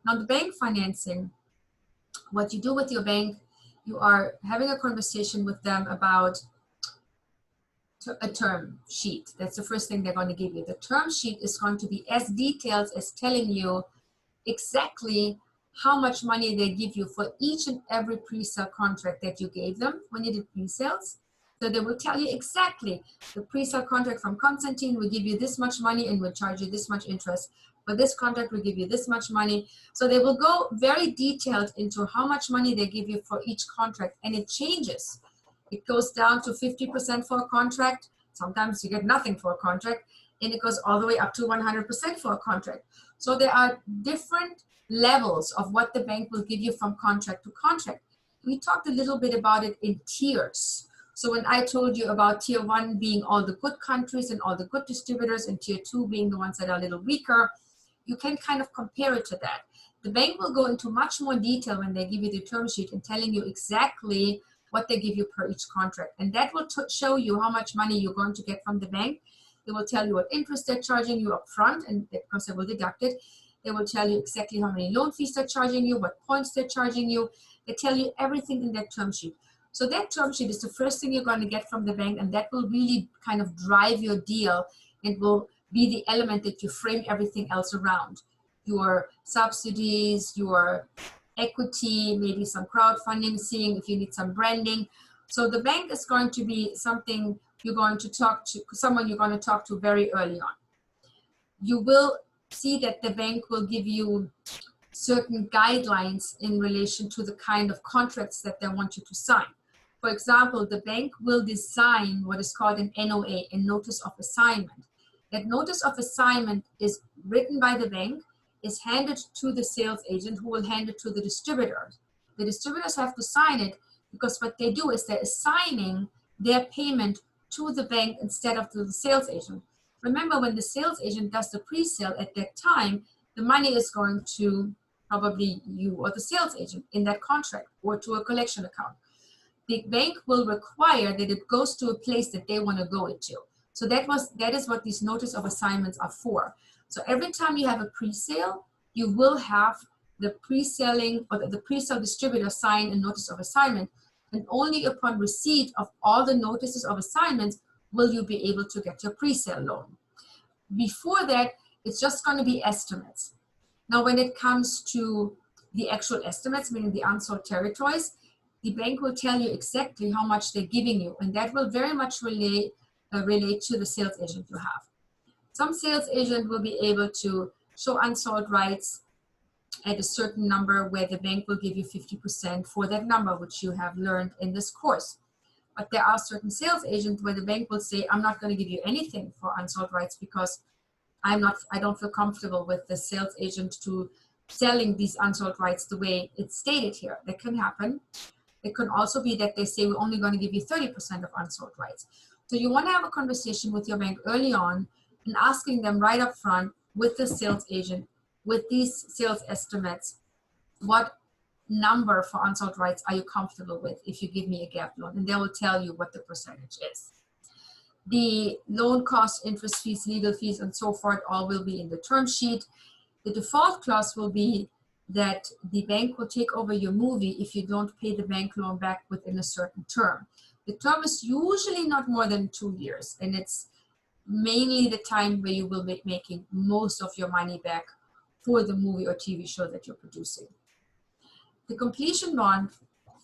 Now, the bank financing, what you do with your bank, you are having a conversation with them about a term sheet. That's the first thing they're going to give you. The term sheet is going to be as detailed as telling you exactly how much money they give you for each and every pre-sale contract that you gave them when you did pre-sales. So they will tell you exactly the pre-sale contract from Constantine will give you this much money and will charge you this much interest. For this contract, we'll give you this much money. So they will go very detailed into how much money they give you for each contract, and it changes. It goes down to 50% for a contract. Sometimes you get nothing for a contract, and it goes all the way up to 100% for a contract. So there are different levels of what the bank will give you from contract to contract. We talked a little bit about it in tiers. So when I told you about tier 1 being all the good countries and all the good distributors, and tier 2 being the ones that are a little weaker, you can kind of compare it to that. The bank will go into much more detail when they give you the term sheet and telling you exactly what they give you per each contract. And that will show you how much money you're going to get from the bank. They will tell you what interest they're charging you up front, and because they will deduct it. They will tell you exactly how many loan fees they're charging you, what points they're charging you. They tell you everything in that term sheet. So that term sheet is the first thing you're going to get from the bank, and that will really kind of drive your deal and will be the element that you frame everything else around. Your subsidies, your equity, maybe some crowdfunding, seeing if you need some branding. So the bank is going to be something you're going to talk to, someone you're going to talk to very early on. You will see that the bank will give you certain guidelines in relation to the kind of contracts that they want you to sign. For example, the bank will design what is called an NOA, a notice of assignment. That notice of assignment is written by the bank, is handed to the sales agent who will hand it to the distributors. The distributors have to sign it because what they do is they're assigning their payment to the bank instead of to the sales agent. Remember, when the sales agent does the pre-sale at that time, the money is going to probably you or the sales agent in that contract or to a collection account. The bank will require that it goes to a place that they want to go to. So that is what these notice of assignments are for. So every time you have a pre-sale, you will have the pre-selling or the pre-sale distributor sign a notice of assignment, and only upon receipt of all the notices of assignments will you be able to get your pre-sale loan. Before that, it's just going to be estimates. Now, when it comes to the actual estimates, meaning the unsold territories, the bank will tell you exactly how much they're giving you, and that will very much relate to the sales agent you have. Some sales agent will be able to show unsold rights at a certain number where the bank will give you 50% for that number, which you have learned in this course. But there are certain sales agents where the bank will say, I'm not going to give you anything for unsold rights because I don't feel comfortable with the sales agent to selling these unsold rights the way it's stated here. That can happen. It can also be that they say we're only going to give you 30% of unsold rights. So you want to have a conversation with your bank early on and asking them right up front with the sales agent, with these sales estimates, what number for unsold rights are you comfortable with if you give me a gap loan? And they will tell you what the percentage is. The loan costs, interest fees, legal fees, and so forth all will be in the term sheet. The default clause will be that the bank will take over your movie if you don't pay the bank loan back within a certain term. The term is usually not more than 2 years, and it's mainly the time where you will be making most of your money back for the movie or TV show that you're producing. The completion bond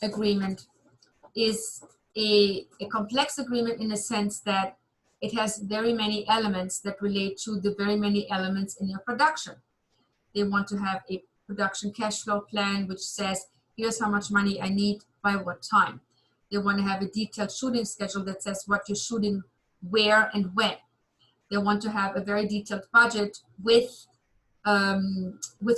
agreement is a complex agreement in the sense that it has very many elements that relate to the very many elements in your production. They want to have a production cash flow plan which says, here's how much money I need by what time. They want to have a detailed shooting schedule that says what you're shooting, where, and when. They want to have a very detailed budget with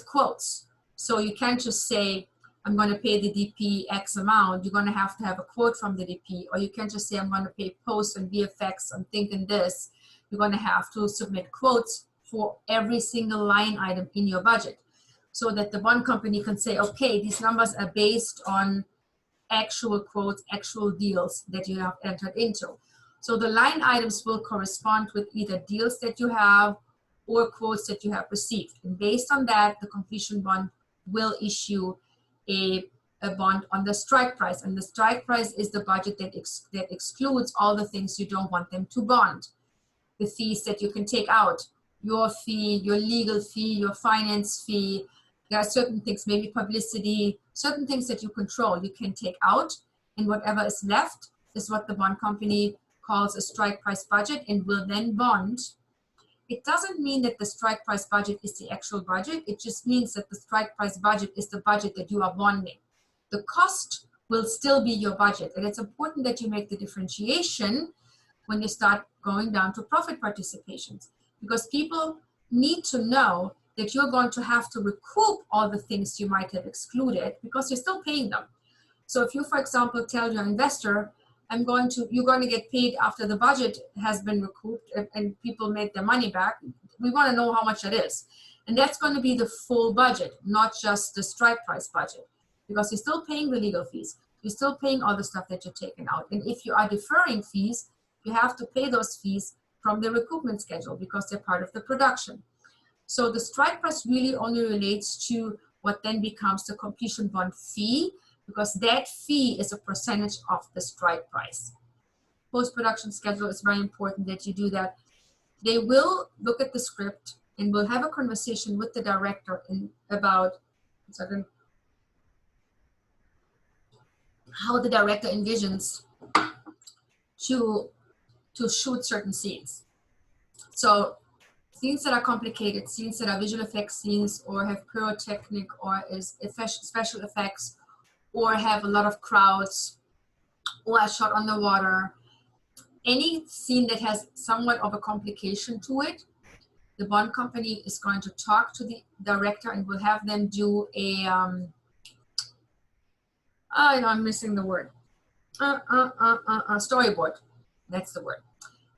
quotes. So you can't just say, I'm going to pay the DP X amount. You're going to have a quote from the DP, or you can't just say, I'm going to pay post and VFX, I'm thinking this. You're going to have to submit quotes for every single line item in your budget so that the bond company can say, okay, these numbers are based on actual quotes, actual deals that you have entered into. So the line items will correspond with either deals that you have or quotes that you have received. And based on that, the completion bond will issue a bond on the strike price. And the strike price is the budget that excludes all the things you don't want them to bond. The fees that you can take out, your fee, your legal fee, your finance fee. There are certain things, maybe publicity, certain things that you control, you can take out, and whatever is left is what the bond company calls a strike price budget and will then bond. It doesn't mean that the strike price budget is the actual budget. It just means that the strike price budget is the budget that you are bonding. The cost will still be your budget. And it's important that you make the differentiation when you start going down to profit participations, because people need to know that you're going to have to recoup all the things you might have excluded because you're still paying them. So if you, for example, tell your investor, you're going to get paid after the budget has been recouped and people made their money back, we want to know how much it is. And that's going to be the full budget, not just the strike price budget, because you're still paying the legal fees. You're still paying all the stuff that you're taking out. And if you are deferring fees, you have to pay those fees from the recoupment schedule because they're part of the production. So the strike price really only relates to what then becomes the completion bond fee, because that fee is a percentage of the strike price. Post-production schedule is very important that you do that. They will look at the script and will have a conversation with the director about how the director envisions to shoot certain scenes. So scenes that are complicated, scenes that are visual effects scenes or have pyrotechnic or is special effects, or have a lot of crowds, or are shot on the water. Any scene that has somewhat of a complication to it, the bond company is going to talk to the director and will have them do a, I'm missing the word, storyboard. That's the word.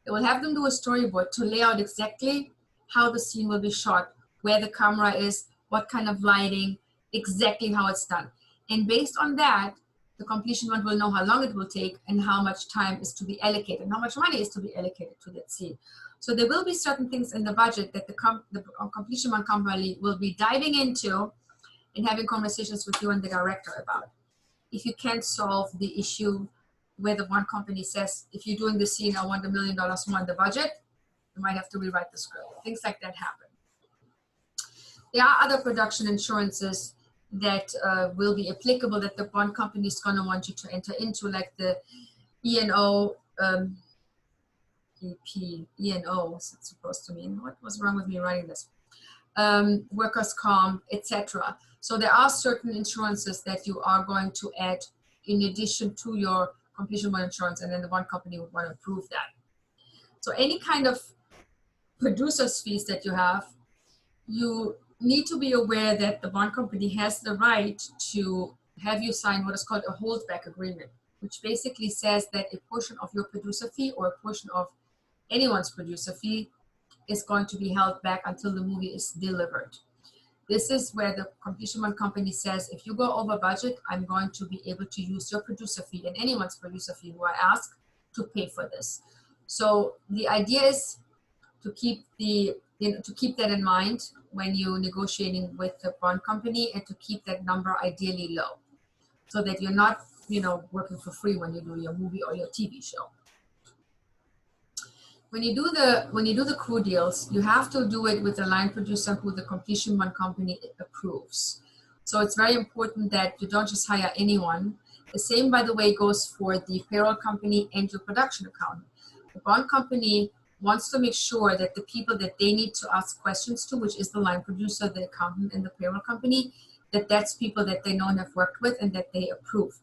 They will have them do a storyboard to lay out exactly how the scene will be shot, where the camera is, what kind of lighting, exactly how it's done. And based on that, the completion bond will know how long it will take and how much time is to be allocated, and how much money is to be allocated to that scene. So there will be certain things in the budget that the completion bond company will be diving into and having conversations with you and the director about. If you can't solve the issue where the bond company says, if you're doing the scene, I want $1 million more in the budget, you might have to rewrite the script. Things like that happen. There are other production insurances that will be applicable that the bond company is going to want you to enter into, like the E&O, E&O, what's it supposed to mean? What was wrong with me writing this? Workers' comp, etc. So there are certain insurances that you are going to add in addition to your completion bond insurance, and then the bond company would want to approve that. So any kind of producer's fees that you have, you need to be aware that the bond company has the right to have you sign what is called a holdback agreement, which basically says that a portion of your producer fee or a portion of anyone's producer fee is going to be held back until the movie is delivered. This is where the completion bond company says, if you go over budget, I'm going to be able to use your producer fee and anyone's producer fee who I ask to pay for this. So the idea is to keep to keep that in mind when you're negotiating with the bond company, and to keep that number ideally low, so that you're not, working for free when you do your movie or your TV show. When you do the crew deals, you have to do it with a line producer who the completion bond company approves. So it's very important that you don't just hire anyone. The same, by the way, goes for the payroll company and your production accountant. The bond company wants to make sure that the people that they need to ask questions to, which is the line producer, the accountant, and the payroll company, that's people that they know and have worked with and that they approve.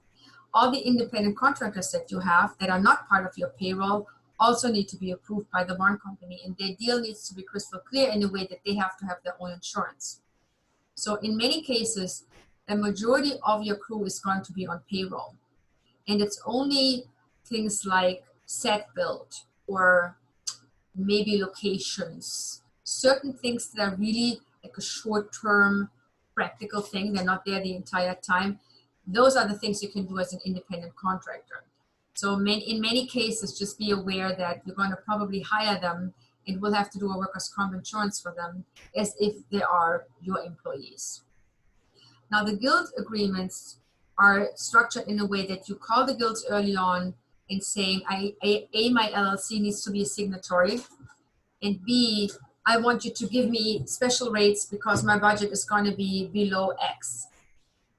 All the independent contractors that you have that are not part of your payroll also need to be approved by the bond company, and their deal needs to be crystal clear in a way that they have to have their own insurance. So in many cases, a majority of your crew is going to be on payroll, and it's only things like set build or maybe locations, certain things that are really like a short-term practical thing. They're not there the entire time. Those are the things you can do as an independent contractor. So in many cases, just be aware that you're going to probably hire them and will have to do a workers' comp insurance for them as if they are your employees. Now, the guild agreements are structured in a way that you call the guilds early on and saying, A, my LLC needs to be a signatory, and B, I want you to give me special rates because my budget is going to be below X.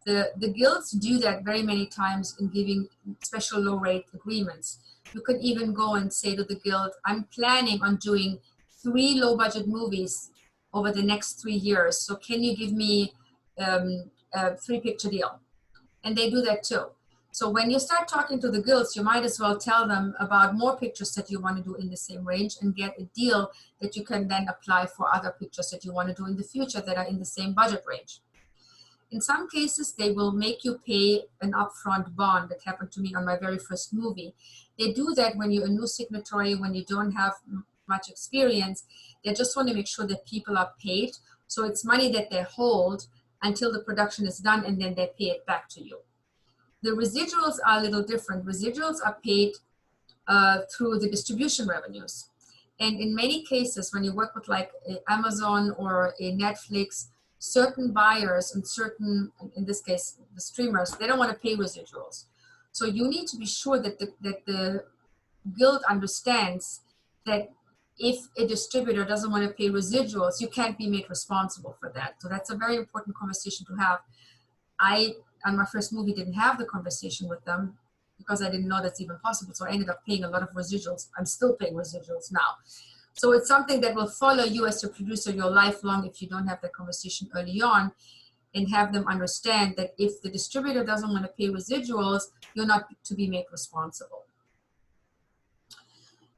The guilds do that very many times in giving special low rate agreements. You can even go and say to the guild, I'm planning on doing 3 low budget movies over the next 3 years. So can you give me a 3-picture deal? And they do that too. So when you start talking to the guilds, you might as well tell them about more pictures that you want to do in the same range and get a deal that you can then apply for other pictures that you want to do in the future that are in the same budget range. In some cases, they will make you pay an upfront bond. That happened to me on my very first movie. They do that when you're a new signatory, when you don't have much experience. They just want to make sure that people are paid. So it's money that they hold until the production is done, and then they pay it back to you. The residuals are a little different. Residuals are paid through the distribution revenues. And in many cases, when you work with like Amazon or a Netflix, certain buyers and certain, in this case, the streamers, they don't want to pay residuals. So you need to be sure that the guild understands that if a distributor doesn't want to pay residuals, you can't be made responsible for that. So that's a very important conversation to have. I, on my first movie, didn't have the conversation with them because I didn't know that's even possible. So I ended up paying a lot of residuals. I'm still paying residuals now. So it's something that will follow you as a producer your lifelong if you don't have that conversation early on, and have them understand that if the distributor doesn't want to pay residuals, you're not to be made responsible.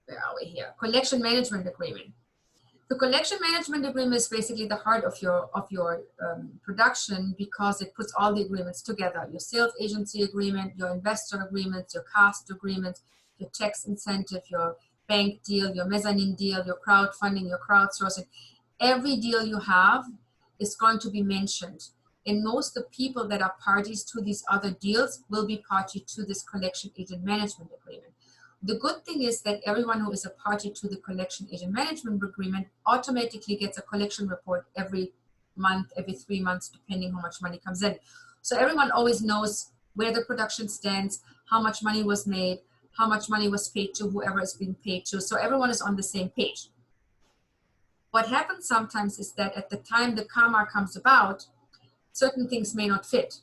Where are we here? Collection management agreement. The collection management agreement is basically the heart of your production, because it puts all the agreements together: your sales agency agreement, your investor agreements, your cast agreements, your tax incentive, your bank deal, your mezzanine deal, your crowdfunding, your crowdsourcing. Every deal you have is going to be mentioned. And most of the people that are parties to these other deals will be party to this collection agent management agreement. The good thing is that everyone who is a party to the collection agent management agreement automatically gets a collection report every month, every 3 months, depending how much money comes in. So everyone always knows where the production stands, how much money was made, how much money was paid to whoever is being paid to. So everyone is on the same page. What happens sometimes is that at the time the karma comes about, certain things may not fit.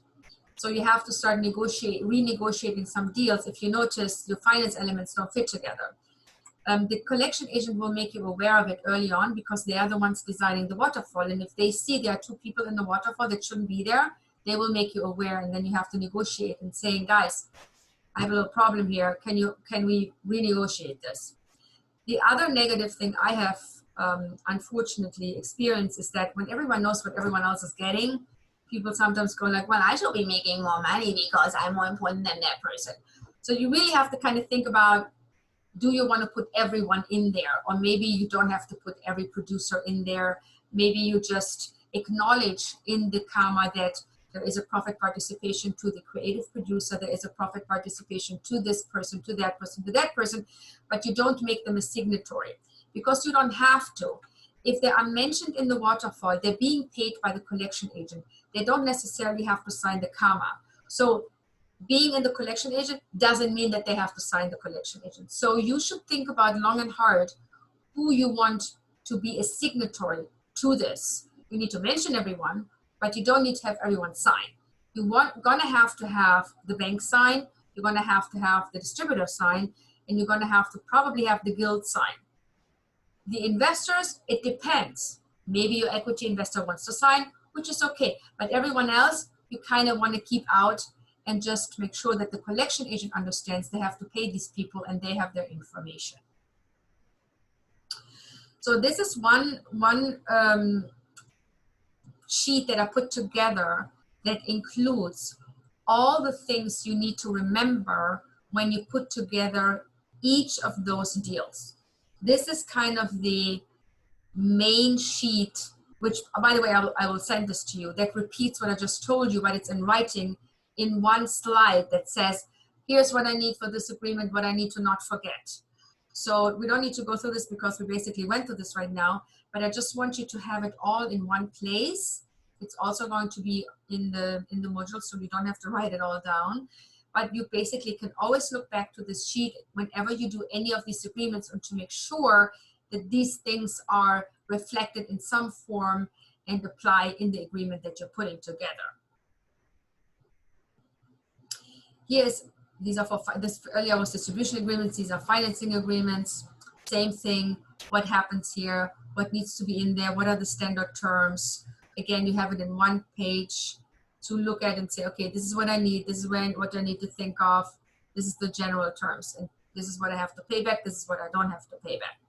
So you have to start renegotiating some deals if you notice your finance elements don't fit together. The collection agent will make you aware of it early on, because they are the ones designing the waterfall. And if they see there are 2 people in the waterfall that shouldn't be there, they will make you aware, and then you have to negotiate and saying, guys, I have a little problem here. Can we renegotiate this? The other negative thing I have unfortunately experienced is that when everyone knows what everyone else is getting, people sometimes go like, well, I should be making more money because I'm more important than that person. So you really have to kind of think about, do you want to put everyone in there? Or maybe you don't have to put every producer in there. Maybe you just acknowledge in the karma that There is a profit participation to the creative producer. There is a profit participation to this person, to that person, to that person, but you don't make them a signatory because you don't have to. If they are mentioned in the waterfall, they're being paid by the collection agent. They don't necessarily have to sign the comma. So being in the collection agent doesn't mean that they have to sign the collection agent. So you should think about long and hard who you want to be a signatory to this. You need to mention everyone, but you don't need to have everyone sign. You're gonna have to have the bank sign, you're gonna have to have the distributor sign, and you're gonna have to probably have the guild sign. The investors, it depends. Maybe your equity investor wants to sign, which is okay, but everyone else, you kind of want to keep out and just make sure that the collection agent understands they have to pay these people and they have their information. So this is one sheet that I put together that includes all the things you need to remember when you put together each of those deals. This is kind of the main sheet, which, by the way, I will send this to you, that repeats what I just told you, but it's in writing in one slide that says, here's what I need for this agreement, what I need to not forget. So we don't need to go through this because we basically went through this right now, but I just want you to have it all in one place. It's also going to be in the module, so you don't have to write it all down. But you basically can always look back to this sheet whenever you do any of these agreements and to make sure that these things are reflected in some form and apply in the agreement that you're putting together. These are for this. Earlier was distribution agreements. These are financing agreements. Same thing. What happens here? What needs to be in there? What are the standard terms? Again, you have it in one page to look at and say, okay, this is what I need. This is what I need to think of. This is the general terms, and this is what I have to pay back. This is what I don't have to pay back.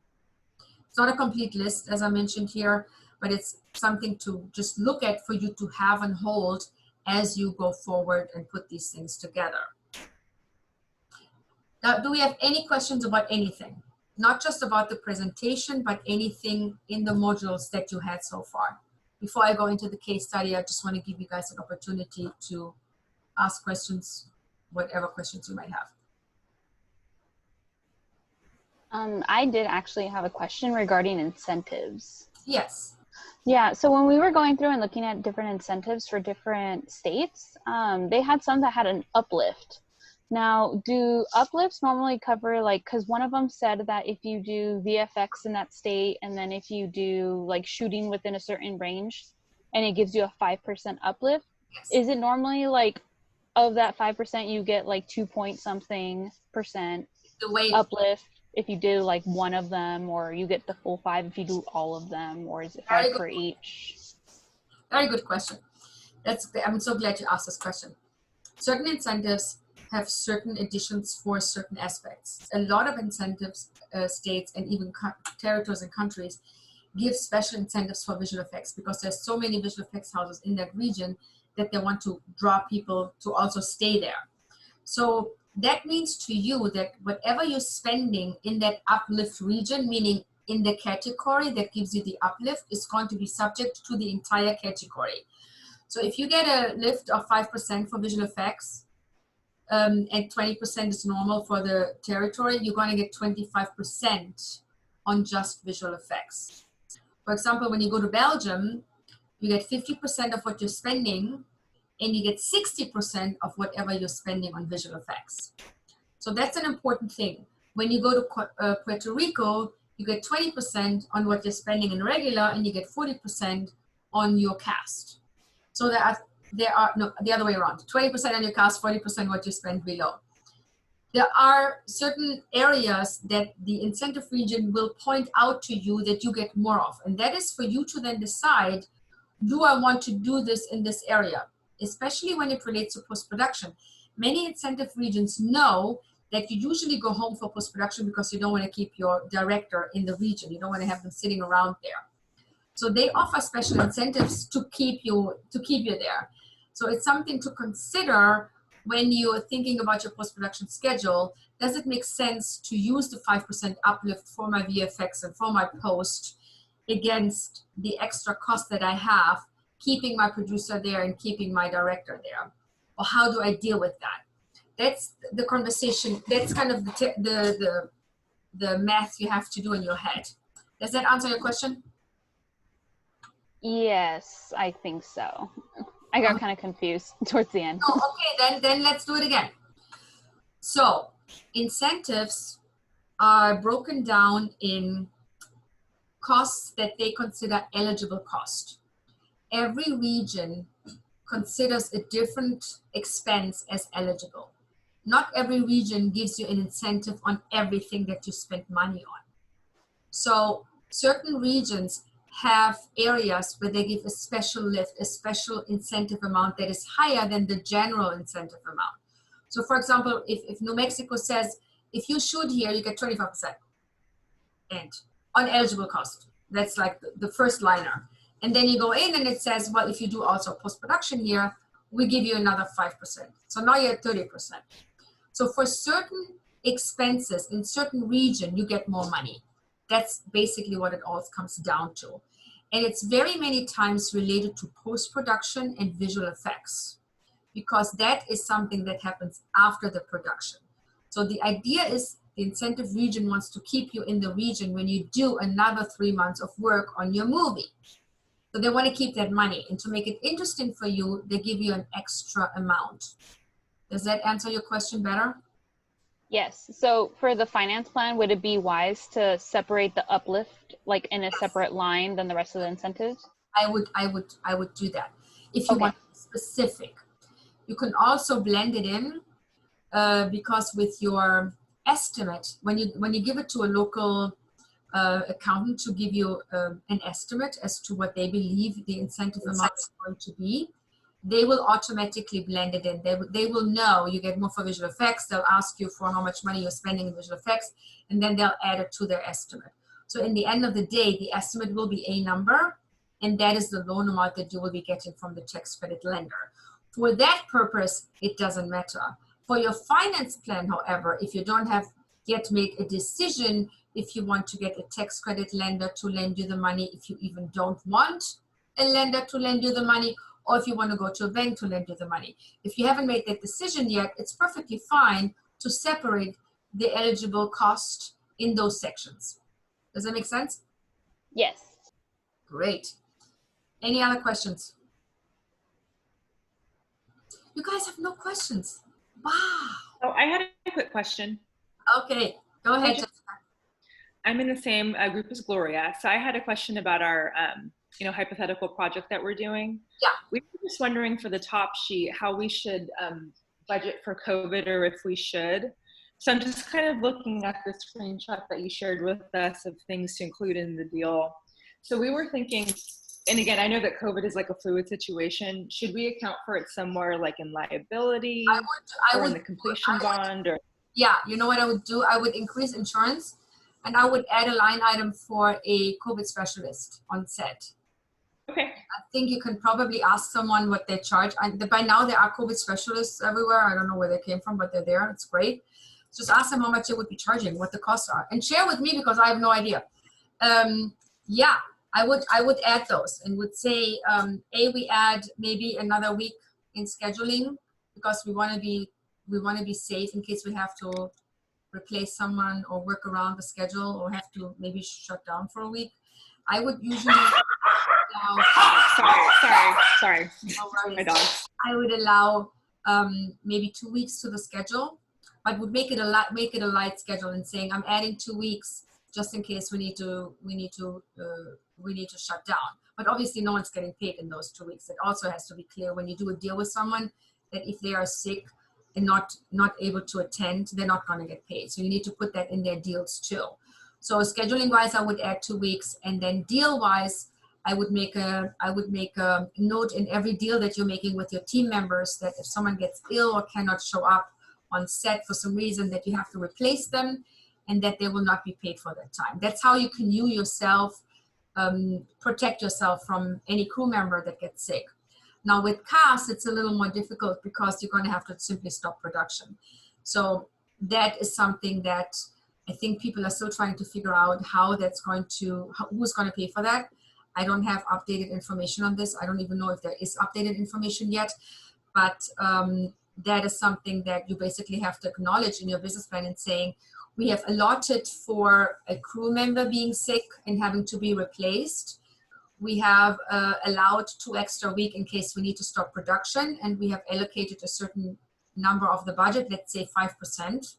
It's not a complete list, as I mentioned here, but it's something to just look at for you to have and hold as you go forward and put these things together. Now, do we have any questions about anything? Not just about the presentation, but anything in the modules that you had so far? Before I go into the case study, I just want to give you guys an opportunity to ask questions, whatever questions you might have. I did actually have a question regarding incentives. Yes. Yeah, so when we were going through and looking at different incentives for different states, they had some that had an uplift. Now, do uplifts normally cover, like, because one of them said that if you do VFX in that state, and then if you do, like, shooting within a certain range, and it gives you a 5% uplift, Yes. is it normally, like, of that 5%, you get, like, 2-point-something% The way uplift if you do, like, one of them, or you get the full 5 if you do all of them, or is it 5 for each? Very good question. I'm so glad you asked this question. Certain incentives have certain additions for certain aspects. A lot of incentives, states and even territories and countries give special incentives for visual effects because there's so many visual effects houses in that region that they want to draw people to also stay there. So that means to you that whatever you're spending in that uplift region, meaning in the category that gives you the uplift, is going to be subject to the entire category. So if you get a lift of 5% for visual effects, and 20% is normal for the territory, you're going to get 25% on just visual effects. For example, when you go to Belgium, you get 50% of what you're spending, and you get 60% of whatever you're spending on visual effects. So that's an important thing. When you go to Puerto Rico, you get 20% on what you're spending in regular, and you get 40% on your cast. So no, the other way around, 20% on your cast, 40% what you spend below. There are certain areas that the incentive region will point out to you that you get more of, and that is for you to then decide, do I want to do this in this area, especially when it relates to post-production. Many incentive regions know that you usually go home for post-production because you don't want to keep your director in the region. You don't want to have them sitting around there. So they offer special incentives to keep you there. So it's something to consider when you're thinking about your post-production schedule. Does it make sense to use the 5% uplift for my VFX and for my post against the extra cost that I have keeping my producer there and keeping my director there? Or how do I deal with that? That's the conversation. That's kind of the math you have to do in your head. Does that answer your question? Yes, I think so. I got kind of confused towards the end. Oh, okay, then let's do it again. So incentives are broken down in costs that they consider eligible cost. Every region considers a different expense as eligible. Not every region gives you an incentive on everything that you spend money on. So certain regions have areas where they give a special lift, a special incentive amount that is higher than the general incentive amount. So for example, if New Mexico says, if you shoot here, you get 25% and on eligible cost. That's like the first liner. And then you go in and it says, well, if you do also post-production here, we give you another 5%. So now you're at 30%. So for certain expenses in certain region, you get more money. That's basically what it all comes down to. And it's very many times related to post-production and visual effects, because that is something that happens after the production. So the idea is the incentive region wants to keep you in the region when you do another 3 months of work on your movie. So they want to keep that money. And to make it interesting for you, they give you an extra amount. Does that answer your question better? Yes. So for the finance plan, would it be wise to separate the uplift like in a separate line than the rest of the incentives? I would do that. If you want specific, you can also blend it in because with your estimate, when you give it to a local accountant to give you an estimate as to what they believe the incentive amount is going to be, they will automatically blend it in. They will know you get more for visual effects. They'll ask you for how much money you're spending in visual effects, and then they'll add it to their estimate. So in the end of the day, the estimate will be a number, and that is the loan amount that you will be getting from the tax credit lender. For that purpose, it doesn't matter. For your finance plan, however, if you don't have yet made a decision, if you want to get a tax credit lender to lend you the money, if you even don't want a lender to lend you the money, or if you want to go to a bank to lend you the money. If you haven't made that decision yet, it's perfectly fine to separate the eligible cost in those sections. Does that make sense? Yes. Great. Any other questions? You guys have no questions. Wow. Oh, I had a quick question. Okay, go ahead, Jessica. I'm in the same group as Gloria. So I had a question about our hypothetical project that we're doing. Yeah. We were just wondering for the top sheet how we should budget for COVID, or if we should. So I'm just kind of looking at the screenshot that you shared with us of things to include in the deal. So we were thinking, and again, I know that COVID is like a fluid situation. Should we account for it somewhere like in liability or in the completion bond? Or yeah, you know what I would do? I would increase insurance, and I would add a line item for a COVID specialist on set. Okay. I think you can probably ask someone what they charge. By now there are COVID specialists everywhere. I don't know where they came from, but they're there. It's great. Just ask them how much they would be charging, what the costs are, and share with me because I have no idea. Yeah, I would add those and would say, we add maybe another week in scheduling because we want to be safe in case we have to replace someone or work around the schedule or have to maybe shut down for a week. I would usually sorry. No worries. My dog. I would allow maybe 2 weeks to the schedule, but would make it a light schedule and saying I'm adding 2 weeks just in case we need to shut down. But obviously no one's getting paid in those 2 weeks. It also has to be clear when you do a deal with someone that if they are sick and not able to attend, they're not going to get paid. So you need to put that in their deals too. So scheduling wise, I would add 2 weeks, and then deal wise, I would make a note in every deal that you're making with your team members that if someone gets ill or cannot show up on set for some reason, that you have to replace them and that they will not be paid for that time. That's how you can yourself protect yourself from any crew member that gets sick. Now with cast, it's a little more difficult because you're going to have to simply stop production. So that is something that I think people are still trying to figure out how that's going to, who's going to pay for that. I don't have updated information on this. I don't even know if there is updated information yet, but that is something that you basically have to acknowledge in your business plan and saying, we have allotted for a crew member being sick and having to be replaced. We have allowed 2 extra weeks in case we need to stop production, and we have allocated a certain number of the budget, let's say 5%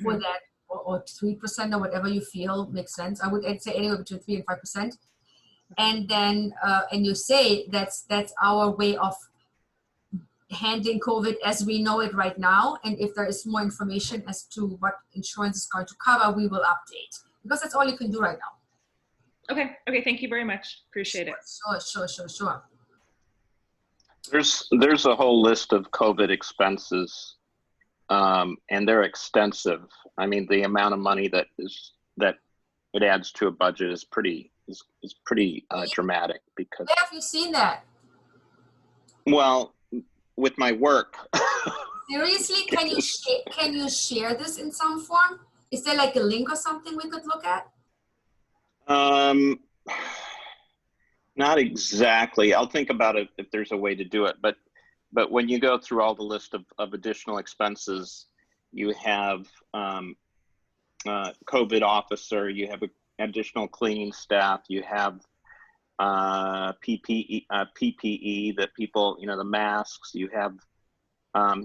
for that, or 3% or whatever you feel makes sense. I would say anywhere between 3 and 5%. And then, and you say that's our way of handling COVID as we know it right now. And if there is more information as to what insurance is going to cover, we will update, because that's all you can do right now. Okay, thank you very much. Appreciate it. Sure. There's a whole list of COVID expenses, and they're extensive. I mean, the amount of money that it adds to a budget is pretty dramatic. Because where have you seen that? Well, with my work. Seriously, can you share this in some form? Is there like a link or something we could look at? Not exactly. I'll think about it if there's a way to do it. But when you go through all the list of additional expenses, you have COVID officer, you have additional cleaning staff, you have PPE that people, the masks, you have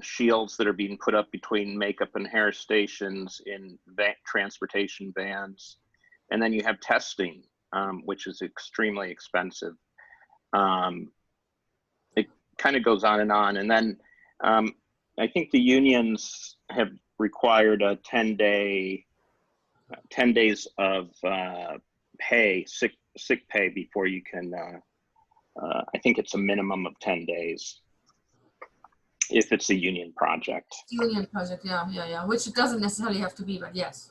shields that are being put up between makeup and hair stations in transportation vans. And then you have testing, which is extremely expensive. It kind of goes on. And then I think the unions have required a 10 days of pay, sick pay before you can, I think it's a minimum of 10 days if it's a union project. Union project, yeah, which it doesn't necessarily have to be, but yes.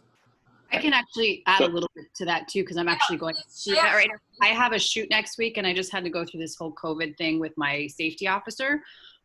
I can actually add a little bit to that too, because I'm actually going to see that right now. I have a shoot next week, and I just had to go through this whole COVID thing with my safety officer.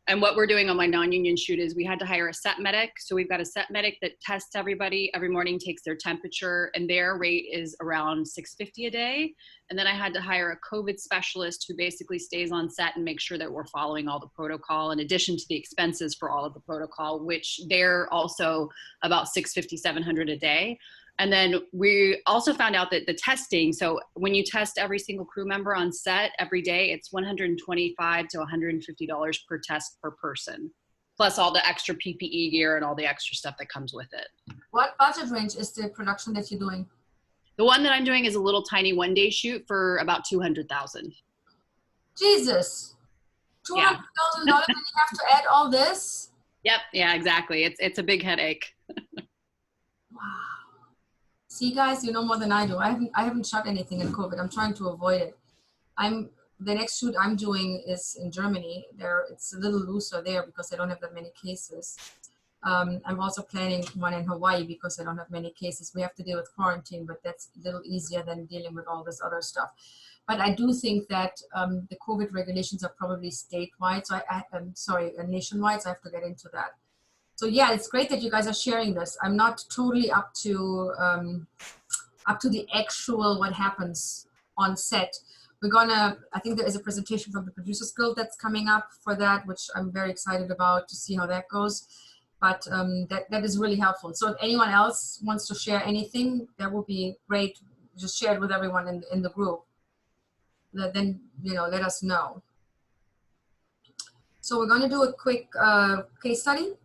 And what we're doing on my non-union shoot is we had to hire a set medic. So we've got a set medic that tests everybody every morning, takes their temperature, and their rate is around $650 a day. And then I had to hire a COVID specialist who basically stays on set and makes sure that we're following all the protocol, in addition to the expenses for all of the protocol, which they're also about $650, $700 a day. And then we also found out that the testing, so when you test every single crew member on set every day, it's $125 to $150 per test per person, plus all the extra PPE gear and all the extra stuff that comes with it. What budget range is the production that you're doing? The one that I'm doing is a little tiny one-day shoot for about $200,000. Jesus, $200,000 and you have to add all this? Yep, yeah, exactly. It's a big headache. Wow. See, guys, you know more than I do. I haven't shot anything in COVID. I'm trying to avoid it. The next shoot I'm doing is in Germany. It's a little looser there because I don't have that many cases. I'm also planning one in Hawaii because I don't have many cases. We have to deal with quarantine, but that's a little easier than dealing with all this other stuff. But I do think that the COVID regulations are probably statewide. So nationwide. So I have to get into that. So yeah, it's great that you guys are sharing this. I'm not totally up to the actual what happens on set. I think there is a presentation from the Producers Guild that's coming up for that, which I'm very excited about to see how that goes. But that is really helpful. So if anyone else wants to share anything, that would be great. Just share it with everyone in the group. Then, let us know. So we're going to do a quick case study.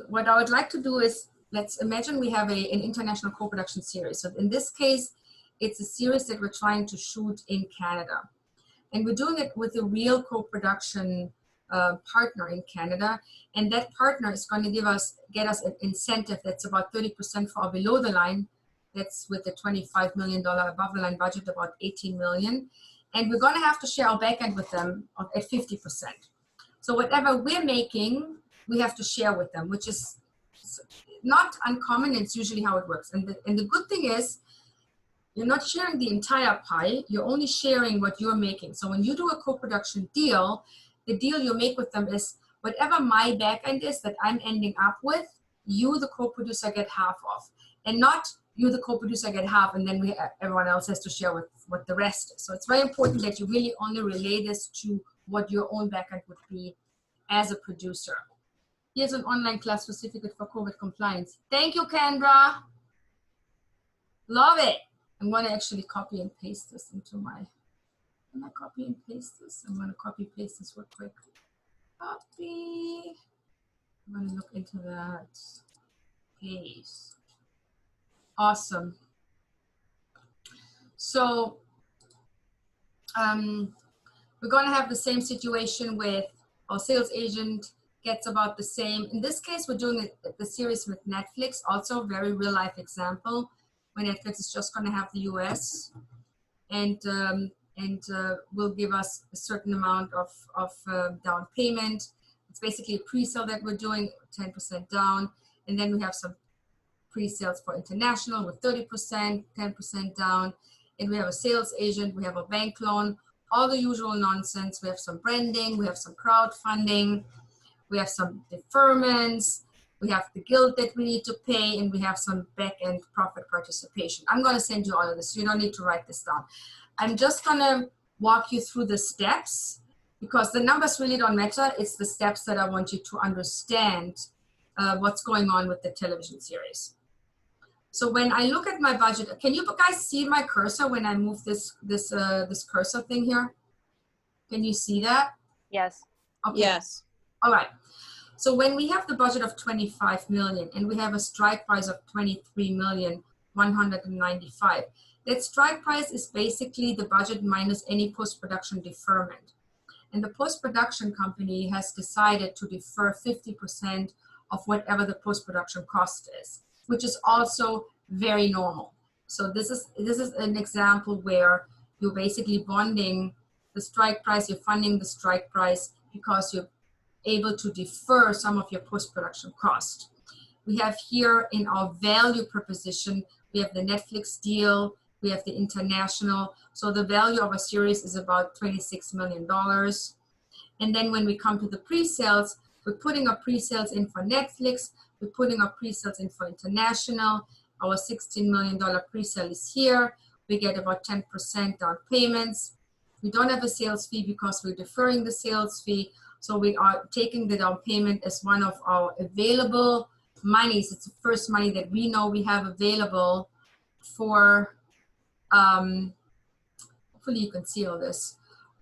What I would like to do is, let's imagine we have an international co-production series. So in this case, it's a series that we're trying to shoot in Canada. And we're doing it with a real co-production partner in Canada. And that partner is going to get us an incentive that's about 30% for our below the line. That's with the $25 million above the line budget, about $18 million. And we're going to have to share our back end with them at 50%. So whatever we're making, we have to share with them, which is not uncommon. It's usually how it works. And the good thing is, you're not sharing the entire pie. You're only sharing what you're making. So when you do a co-production deal, the deal you make with them is whatever my back end is that I'm ending up with, you, the co-producer, get half of. And not you, the co-producer, get half, and then everyone else has to share what the rest is. So it's very important that you really only relay this to what your own backend would be as a producer. Here's an online class certificate for COVID compliance. Thank you, Kendra. Love it. I'm going to actually copy and paste this into my, can I copy and paste this? I'm going to copy paste this real quick. Copy. I'm going to look into that. Paste. Awesome. So we're going to have the same situation with our sales agent gets about the same. In this case, we're doing the series with Netflix, also very real life example, where Netflix is just going to have the US and will give us a certain amount of down payment. It's basically a pre-sale that we're doing, 10% down. And then we have some pre-sales for international with 30%, 10% down. And we have a sales agent, we have a bank loan, all the usual nonsense. We have some branding, we have some crowdfunding, we have some deferments, we have the guild that we need to pay, and we have some back-end profit participation. I'm going to send you all of this. You don't need to write this down. I'm just going to walk you through the steps because the numbers really don't matter. It's the steps that I want you to understand what's going on with the television series. So when I look at my budget, can you guys see my cursor when I move this cursor thing here? Can you see that? Yes. Okay. Yes. All right. So when we have the budget of 25 million and we have a strike price of 23,195,000, that strike price is basically the budget minus any post-production deferment. And the post-production company has decided to defer 50% of whatever the post-production cost is, which is also very normal. So this is an example where you're basically bonding the strike price, you're funding the strike price because you're able to defer some of your post-production cost. We have here in our value proposition, we have the Netflix deal, we have the international. So the value of a series is about $26 million. And then when we come to the pre-sales, we're putting our pre-sales in for Netflix, we're putting our pre-sales in for international. Our $16 million pre-sale is here. We get about 10% down payments. We don't have a sales fee because we're deferring the sales fee. So we are taking the down payment as one of our available monies. It's the first money that we know we have available for, hopefully you can see all this,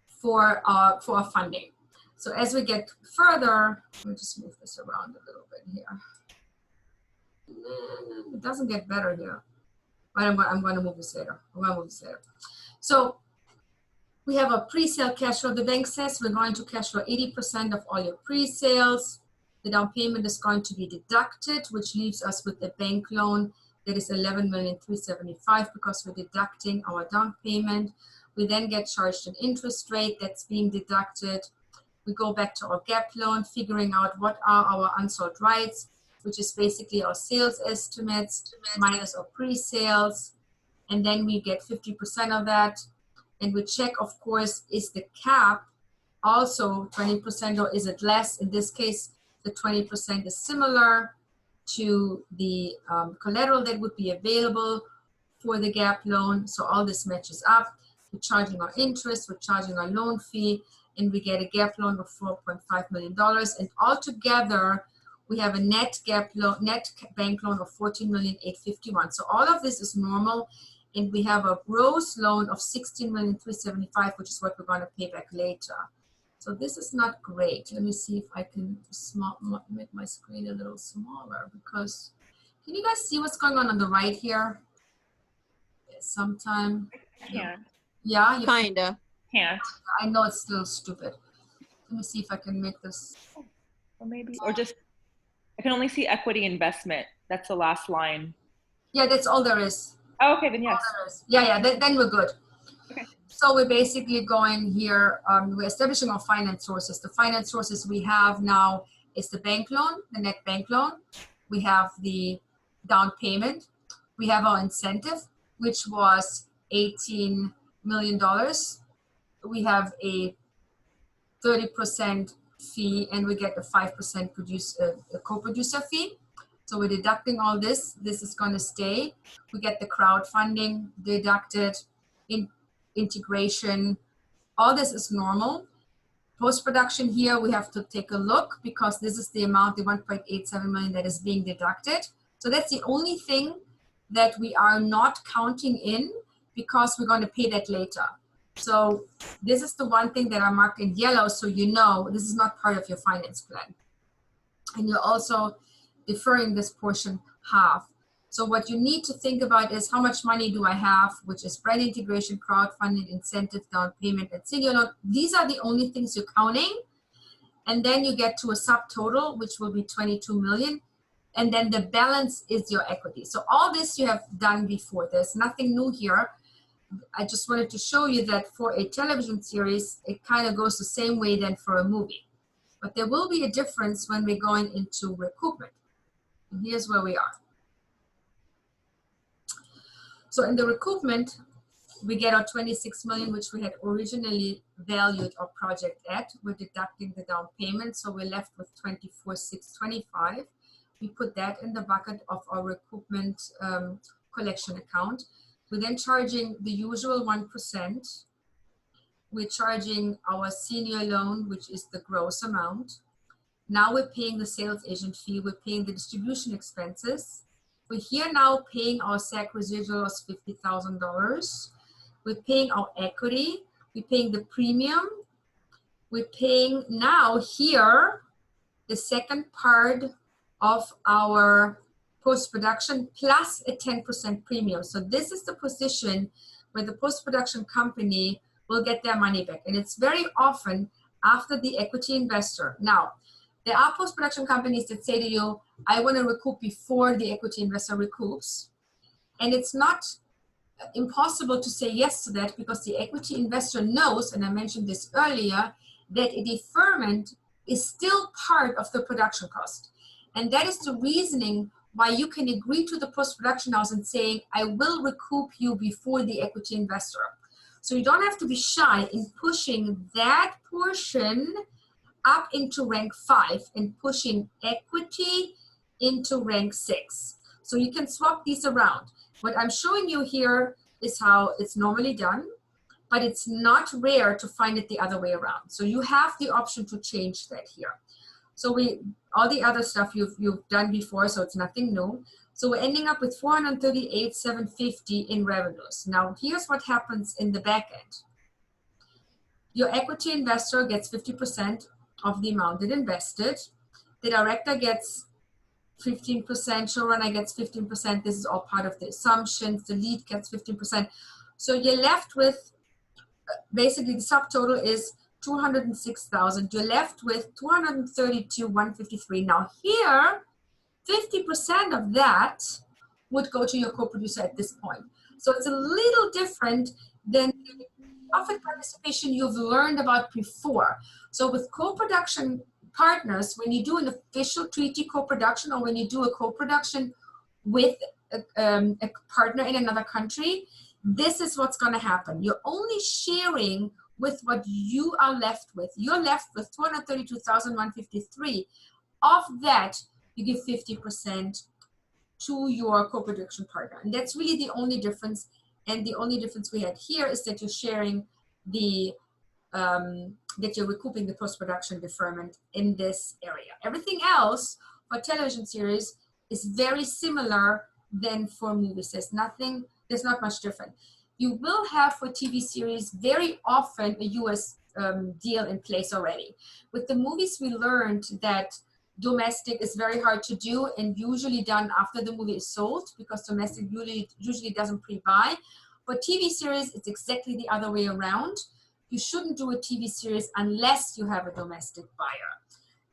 for our funding. So as we get further, let me just move this around a little bit here. It doesn't get better here, but I'm going to move this later. So we have a pre-sale cash flow. The bank says we're going to cash flow 80% of all your pre-sales. The down payment is going to be deducted, which leaves us with a bank loan that is $11,375,000 because we're deducting our down payment. We then get charged an interest rate that's being deducted. We go back to our gap loan, figuring out what are our unsold rights, which is basically our sales estimates minus our pre-sales. And then we get 50% of that. And we check, of course, is the cap also 20% or is it less? In this case, the 20% is similar to the collateral that would be available for the gap loan. So all this matches up. We're charging our interest, we're charging our loan fee, and we get a gap loan of $4.5 million. And altogether, we have a net bank loan of $14,851,000. So all of this is normal. And we have a gross loan of $16,375,000, which is what we're going to pay back later. So this is not great. Let me see if I can make my screen a little smaller because can you guys see what's going on the right here? Sometime. Yeah. Yeah. Kinda. Can't. I know it's still stupid. Let me see if I can make this. Or maybe, or just, I can only see equity investment. That's the last line. Yeah, that's all there is. Oh, okay, then yes. Yeah, then we're good. Okay. So we're basically going here, we're establishing our finance sources. The finance sources we have now is the bank loan, the net bank loan. We have the down payment. We have our incentive, which was $18 million. We have a 30% fee and we get a 5% co-producer fee. So we're deducting all this. This is going to stay. We get the crowdfunding deducted, integration. All this is normal. Post-production here, we have to take a look because this is the amount, the 1.87 million that is being deducted. So that's the only thing that we are not counting in because we're going to pay that later. So this is the one thing that I marked in yellow, so you know this is not part of your finance plan. And you're also deferring this portion half. So what you need to think about is how much money do I have, which is brand integration, crowdfunding, incentive, down payment, and senior loan. These are the only things you're counting. And then you get to a subtotal, which will be 22 million. And then the balance is your equity. So all this you have done before. There's nothing new here. I just wanted to show you that for a television series, it kind of goes the same way than for a movie. But there will be a difference when we're going into recoupment. And here's where we are. So in the recoupment, we get our 26 million, which we had originally valued our project at. We're deducting the down payment, so we're left with 24,625. We put that in the bucket of our recoupment collection account. We're then charging the usual 1%. We're charging our senior loan, which is the gross amount. Now we're paying the sales agent fee. We're paying the distribution expenses. We're here now paying our SAC residuals $50,000. We're paying our equity. We're paying the premium. We're paying now here the second part of our post-production plus a 10% premium. So this is the position where the post-production company will get their money back. And it's very often after the equity investor. Now, there are post-production companies that say to you, I want to recoup before the equity investor recoups. And it's not impossible to say yes to that because the equity investor knows, and I mentioned this earlier, that a deferment is still part of the production cost. And that is the reasoning why you can agree to the post-production house and saying, I will recoup you before the equity investor. So you don't have to be shy in pushing that portion up into rank 5 and pushing equity into rank 6. So you can swap these around. What I'm showing you here is how it's normally done, but it's not rare to find it the other way around. So you have the option to change that here. So all the other stuff you've done before, so it's nothing new. So we're ending up with 438,750 in revenues. Now here's what happens in the back end. Your equity investor gets 50% of the amount it invested. The director gets 15%, showrunner gets 15%. This is all part of the assumptions. The lead gets 15%. So you're left with, basically the subtotal is 206,000. You're left with 232,153. Now here, 50% of that would go to your co-producer at this point. So it's a little different than the profit participation you've learned about before. So with co-production partners, when you do an official treaty co-production or when you do a co-production with a partner in another country, this is what's going to happen. You're only sharing with what you are left with. You're left with 232,153. Of that, you give 50% to your co-production partner. And that's really the only difference. And the only difference we had here is that you're sharing the, that you're recouping the post-production deferment in this area. Everything else for television series is very similar than for movies. There's not much different. You will have for TV series very often a US deal in place already. With the movies, we learned that domestic is very hard to do and usually done after the movie is sold because domestic usually doesn't pre-buy. For TV series, it's exactly the other way around. You shouldn't do a TV series unless you have a domestic buyer.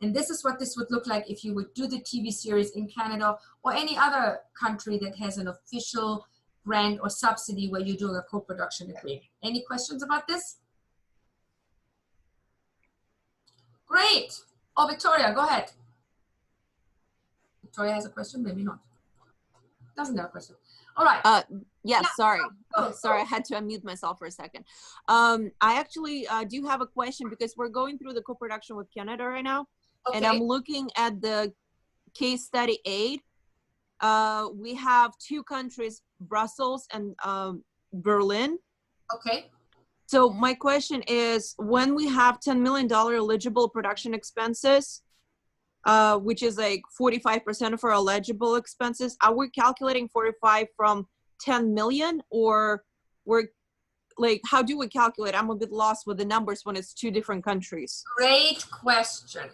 And this is what this would look like if you would do the TV series in Canada or any other country that has an official grant or subsidy where you're doing a co-production agreement. Any questions about this? Great. Oh, Victoria, go ahead. Victoria has a question, maybe not. Doesn't have a question. All right. Yeah, sorry. Sorry, I go. had to unmute myself for a second. I actually do have a question because we're going through the co-production with Canada right now. Okay. And I'm looking at the case study aid. we have two countries, Brussels and Berlin. Okay. So my question is, when we have $10 million eligible production expenses, which is like 45% of our eligible expenses, are we calculating 45 from 10 million, or we're like, how do we calculate? I'm a bit lost with the numbers when it's two different countries. Great question.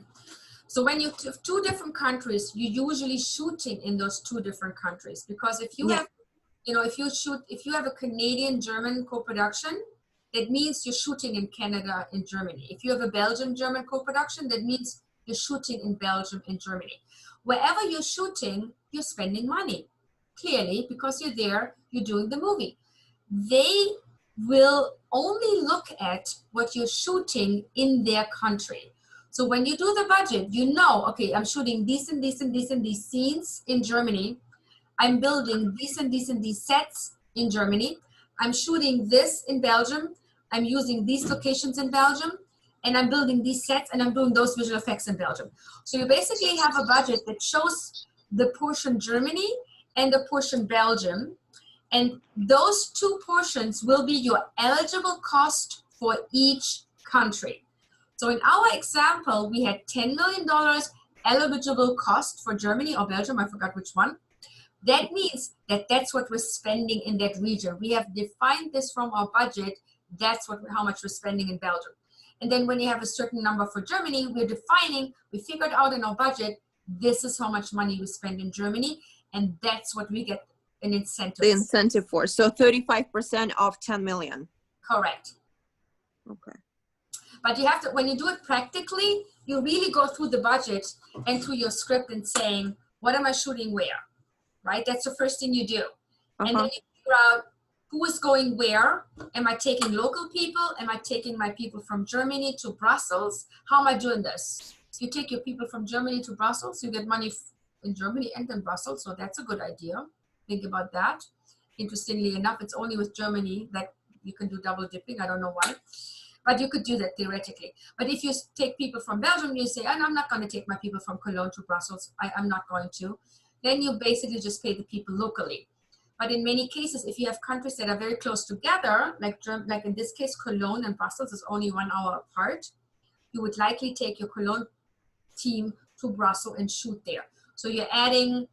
So when you have two different countries, you're usually shooting in those two different countries, because if you have, you know, if you have a Canadian-German co-production, that means you're shooting in Canada and Germany. If you have a Belgian-German co-production, that means you're shooting in Belgium and Germany. Wherever you're shooting, you're spending money, clearly, because you're there, you're doing the movie. They will only look at what you're shooting in their country. So when you do the budget, you know, okay, I'm shooting these and these and these and these scenes in Germany. I'm building these and these and these sets in Germany. I'm shooting this in Belgium. I'm using these locations in Belgium. And I'm building these sets and I'm doing those visual effects in Belgium. So you basically have a budget that shows the portion Germany and the portion Belgium. And those two portions will be your eligible cost for each country. So in our example, we had $10 million eligible cost for Germany or Belgium, I forgot which one. That means that that's what we're spending in that region. We have defined this from our budget. That's how much we're spending in Belgium. And then when you have a certain number for Germany, we're defining, we figured out in our budget, this is how much money we spend in Germany. And that's what we get an incentive. The incentive for. So 35% of 10 million. Correct. Okay. But you have to, when you do it practically, you really go through the budget and through your script and saying, what am I shooting where? Right? That's the first thing you do. And then you figure out who is going where. Am I taking local people? Am I taking my people from Germany to Brussels? How am I doing this? You take your people from Germany to Brussels, you get money in Germany and in Brussels. So that's a good idea. Think about that. Interestingly enough, it's only with Germany that you can do double dipping. I don't know why. But you could do that theoretically. But if you take people from Belgium, you say, oh, I'm not going to take my people from Cologne to Brussels. I'm not going to. Then you basically just pay the people locally. But in many cases, if you have countries that are very close together, like in this case, Cologne and Brussels is only 1 hour apart, you would likely take your Cologne team to Brussels and shoot there. So you're adding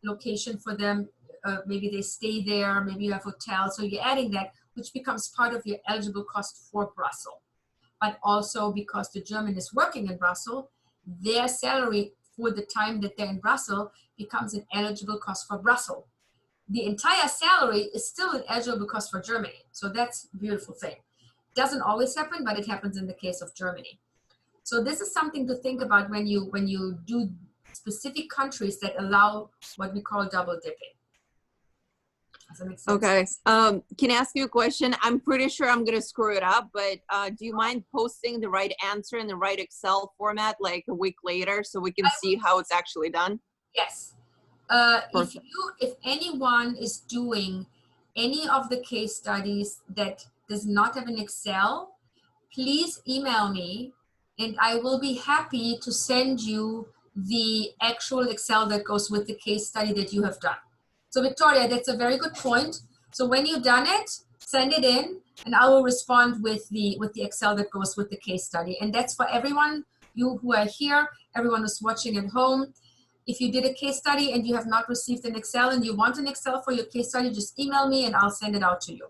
location for them. Maybe they stay there, maybe you have hotels. So you're adding that, which becomes part of your eligible cost for Brussels. But also because the German is working in Brussels, their salary for the time that they're in Brussels becomes an eligible cost for Brussels. The entire salary is still an eligible cost for Germany. So that's a beautiful thing. Doesn't always happen, but it happens in the case of Germany. So this is something to think about when you do specific countries that allow what we call double dipping. Does that make sense? Okay. Can I ask you a question? I'm pretty sure I'm going to screw it up, but do you mind posting the right answer in the right Excel format like a week later so we can see how it's actually done? Yes. If anyone is doing any of the case studies that does not have an Excel, please email me and I will be happy to send you the actual Excel that goes with the case study that you have done. So Victoria, that's a very good point. So when you've done it, send it in and I will respond with the Excel that goes with the case study. And that's for everyone, you who are here, everyone who's watching at home. If you did a case study and you have not received an Excel and you want an Excel for your case study, just email me and I'll send it out to you.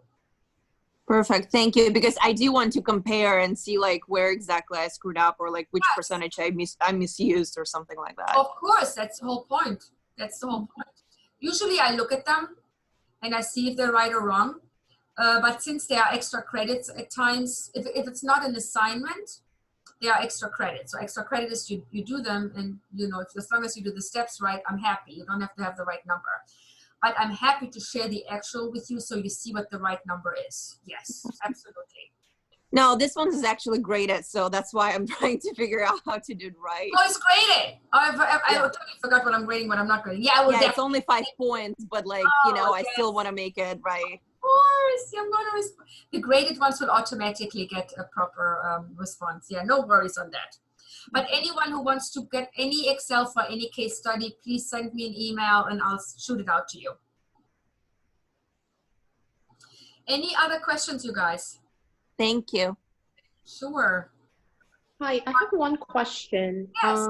Perfect. Thank you. Because I do want to compare and see like where exactly I screwed up or like which percentage I misused or something like that. Of course, that's the whole point. That's the whole point. Usually I look at them and I see if they're right or wrong. But since there are extra credits at times, if it's not an assignment, there are extra credits. So extra credit is you do them and you know, as long as you do the steps right, I'm happy. You don't have to have the right number. But I'm happy to share the actual with you so you see what the right number is. Yes, absolutely. No, this one is actually graded, so that's why I'm trying to figure out how to do it right. Oh, it's graded. I totally forgot what I'm grading, what I'm not grading. Yeah, it's only 5 points, but like, you know, yes. I still want to make it right. Of course, I'm going to respond. The graded ones will automatically get a proper response. Yeah, no worries on that. But anyone who wants to get any Excel for any case study, please send me an email and I'll shoot it out to you. Any other questions, you guys? Thank you. Sure. Hi, I have one question. Yes.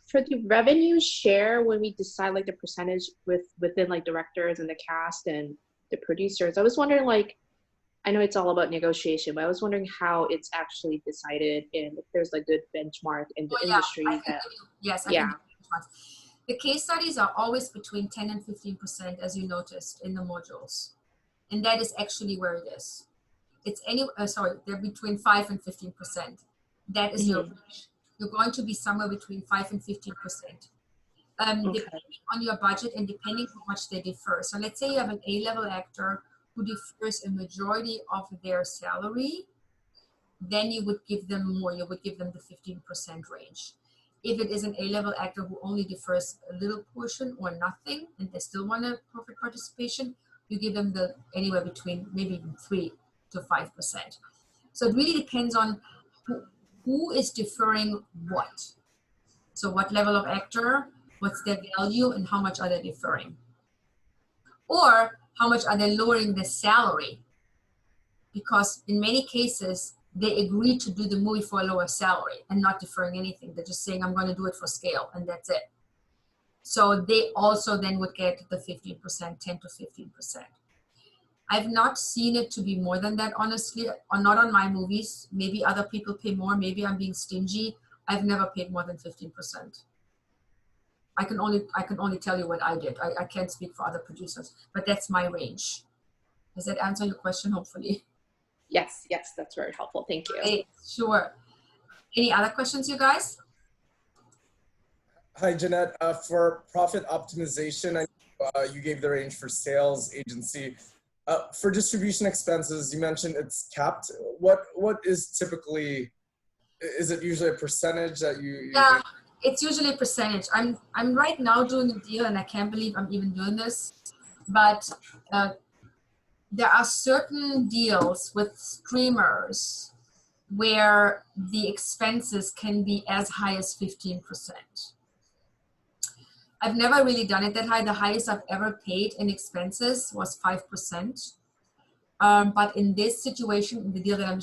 For the revenue share, when we decide like the percentage within like directors and the cast and the producers, I was wondering, like, I know it's all about negotiation, but I was wondering how it's actually decided and if there's like good benchmark in the industry. Yes, I can give you benchmarks. The case studies are always between 10 and 15%, as you noticed in the modules. And that is actually where it is. It's they're between 5 and 15%. That is your range. You're going to be somewhere between 5 and 15%. Depending on your budget and depending how much they defer. So let's say you have an A-level actor who defers a majority of their salary, then you would give them more. You would give them the 15% range. If it is an A-level actor who only defers a little portion or nothing, and they still want a profit participation, you give them anywhere between maybe 3 to 5%. So it really depends on who is deferring what. So what level of actor, what's their value, and how much are they deferring? Or how much are they lowering the salary? Because in many cases, they agree to do the movie for a lower salary and not deferring anything. They're just saying, I'm going to do it for scale, and that's it. So they also then would get the 15%, 10 to 15%. I've not seen it to be more than that, honestly, or not on my movies. Maybe other people pay more. Maybe I'm being stingy. I've never paid more than 15%. I can only tell you what I did. I can't speak for other producers, but that's my range. Does that answer your question, hopefully? Yes, that's very helpful. Thank you. Okay, sure. Any other questions, you guys? Hi, Jeanette. For profit optimization, you gave the range for sales agency. For distribution expenses, you mentioned it's capped. What is typically, is it usually a percentage that you Yeah, it's usually a percentage. I'm right now doing a deal, and I can't believe I'm even doing this, but there are certain deals with streamers where the expenses can be as high as 15%. I've never really done it that high. The highest I've ever paid in expenses was 5%. But in this situation, in the deal that I'm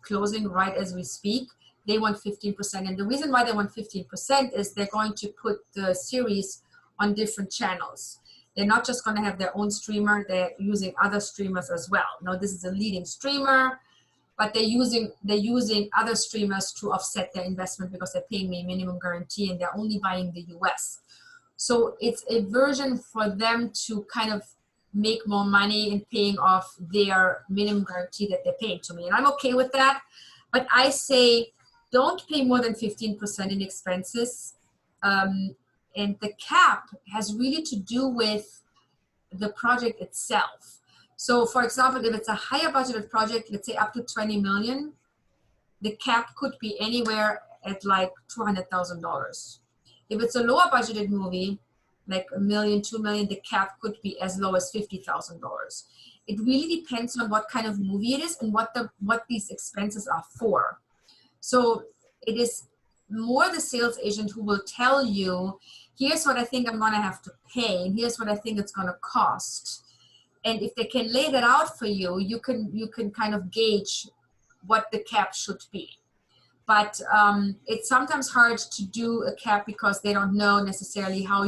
closing right as we speak, they want 15%. And the reason why they want 15% is they're going to put the series on different channels. They're not just going to have their own streamer, they're using other streamers as well. Now, this is a leading streamer, but they're using other streamers to offset their investment because they're paying me minimum guarantee and they're only buying the US. So it's a version for them to kind of make more money in paying off their minimum guarantee that they're paying to me. And I'm okay with that. But I say, don't pay more than 15% in expenses. And the cap has really to do with the project itself. So for example, if it's a higher budgeted project, let's say up to 20 million, the cap could be anywhere at like $200,000. If it's a lower budgeted movie, like $1 million, $2 million, the cap could be as low as $50,000. It really depends on what kind of movie it is and what these expenses are for. So it is more the sales agent who will tell you, here's what I think I'm gonna have to pay, and here's what I think it's gonna cost. And if they can lay that out for you, you can kind of gauge what the cap should be. But it's sometimes hard to do a cap because they don't know necessarily how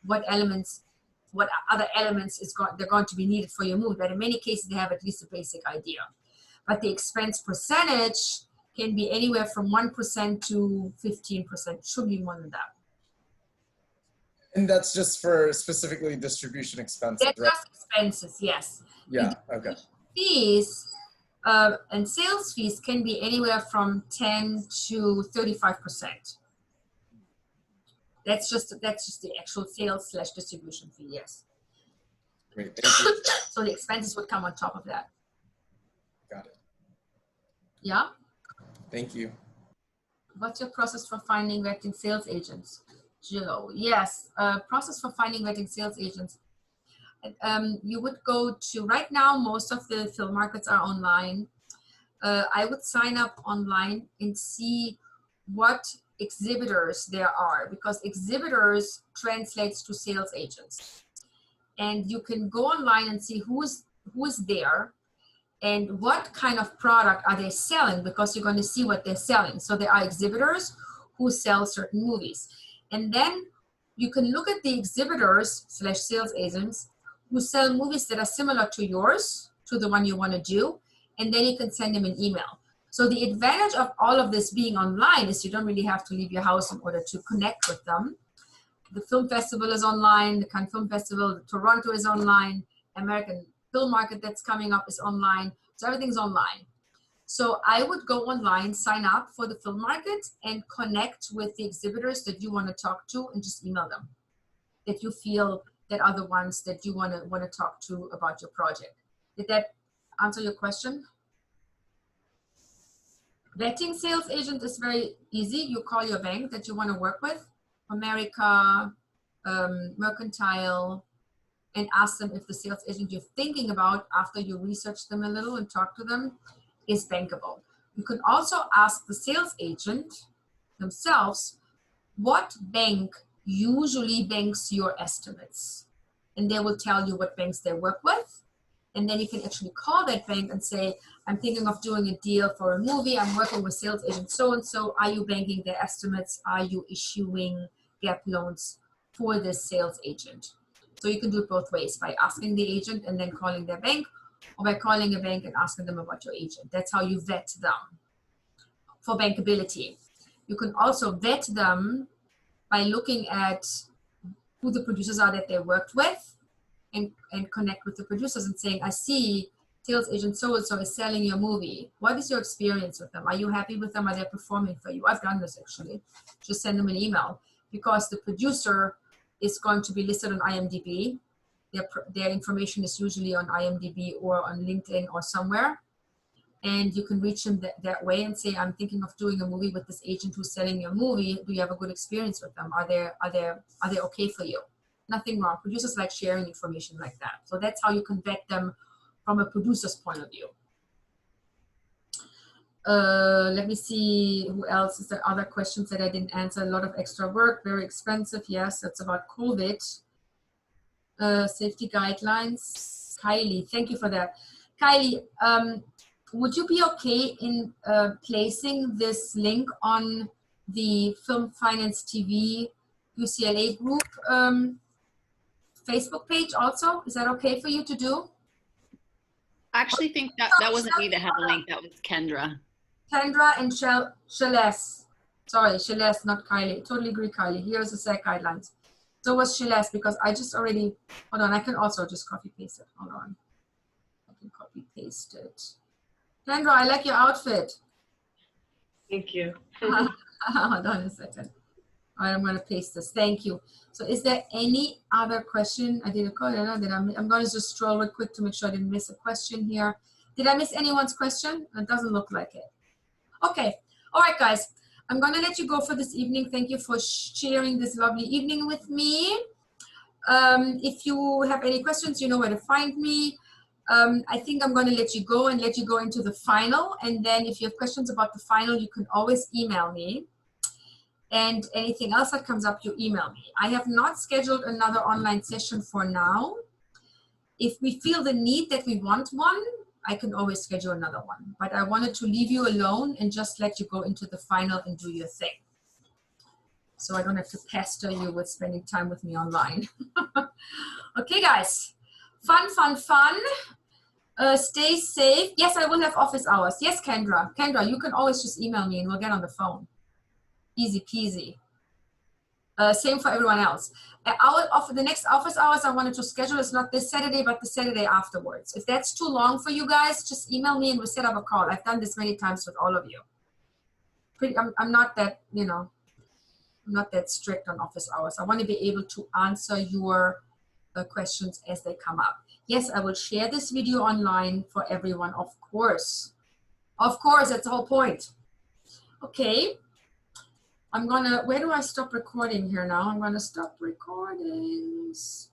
what other elements they're going to be needed for your movie. But in many cases, they have at least a basic idea. But the expense percentage can be anywhere from 1% to 15%. Should be more than that. And that's just for specifically distribution expenses, That's right? just expenses, yes. Yeah, okay. Fees and sales fees can be anywhere from 10 to 35%. That's just the actual sales / distribution fee, yes. Great, thank you. So the expenses would come on top of that. Got it. Yeah? Thank you. What's your process for finding vetting sales agents? Joe, yes, process for finding vetting sales agents. You would go to, right now, most of the film markets are online. I would sign up online and see what exhibitors there are, because exhibitors translates to sales agents. And you can go online and see who's there and what kind of product are they selling, because you're going to see what they're selling. So there are exhibitors who sell certain movies. And then you can look at the exhibitors / sales agents who sell movies that are similar to yours, to the one you want to do, and then you can send them an email. So the advantage of all of this being online is you don't really have to leave your house in order to connect with them. The film festival is online, the Cannes Film Festival, Toronto is online, American Film Market that's coming up is online, so everything's online. So I would go online, sign up for the film market, and connect with the exhibitors that you want to talk to, and just email them that you feel that are the ones that you want to talk to about your project. Did that answer your question? Vetting sales agent is very easy. You call your bank that you want to work with, America, Mercantile, and ask them if the sales agent you're thinking about, after you research them a little and talk to them, is bankable. You can also ask the sales agent themselves what bank usually banks your estimates, and they will tell you what banks they work with. And then you can actually call that bank and say, I'm thinking of doing a deal for a movie. I'm working with sales agent so-and-so. Are you banking their estimates? Are you issuing gap loans for this sales agent? So you can do it both ways, by asking the agent and then calling their bank, or by calling a bank and asking them about your agent. That's how you vet them for bankability. You can also vet them by looking at who the producers are that they worked with, and connect with the producers and saying, I see sales agent so-and-so is selling your movie. What is your experience with them? Are you happy with them? Are they performing for you? I've done this actually. Just send them an email, because the producer is going to be listed on IMDb. Their information is usually on IMDb or on LinkedIn or somewhere. And you can reach them that way and say, I'm thinking of doing a movie with this agent who's selling your movie. Do you have a good experience with them? Are they okay for you? Nothing wrong. Producers like sharing information like that. So that's how you can vet them from a producer's point of view. Let me see who else. Is there other questions that I didn't answer? A lot of extra work, very expensive. Yes, that's about COVID. Safety guidelines. Kylie, thank you for that. Kylie, would you be okay in placing this link on the Film Finance TV UCLA group Facebook page also? Is that okay for you to do? I actually think that wasn't me that had the link. That was Kendra. Kendra and Shelest. Sorry, Shelest, not Kylie. Totally agree, Kylie. Here's the SAG guidelines. So was Shelest, because I just already, hold on, I can also just copy paste it. Hold on. I can copy paste it. Kendra, I like your outfit. Thank you. Hold on a second. All right, I'm going to paste this. Thank you. So is there any other question? I did a call. I'm going to just scroll real quick to make sure I didn't miss a question here. Did I miss anyone's question? It doesn't look like it. Okay. All right, guys. I'm going to let you go for this evening. Thank you for sharing this lovely evening with me. If you have any questions, you know where to find me. I think I'm going to let you go into the final. And then if you have questions about the final, you can always email me. And anything else that comes up, you email me. I have not scheduled another online session for now. If we feel the need that we want one, I can always schedule another one. But I wanted to leave you alone and just let you go into the final and do your thing. So I don't have to pester you with spending time with me online. Okay, guys. Fun, fun, fun. Stay safe. Yes, I will have office hours. Yes, Kendra. Kendra, you can always just email me and we'll get on the phone. Easy peasy. Same for everyone else. The next office hours I wanted to schedule is not this Saturday, but the Saturday afterwards. If that's too long for you guys, just email me and we'll set up a call. I've done this many times with all of you. I'm not that, I'm not that strict on office hours. I want to be able to answer your questions as they come up. Yes, I will share this video online for everyone, of course. Of course, that's the whole point. Okay. where do I stop recording here now? I'm gonna stop recordings.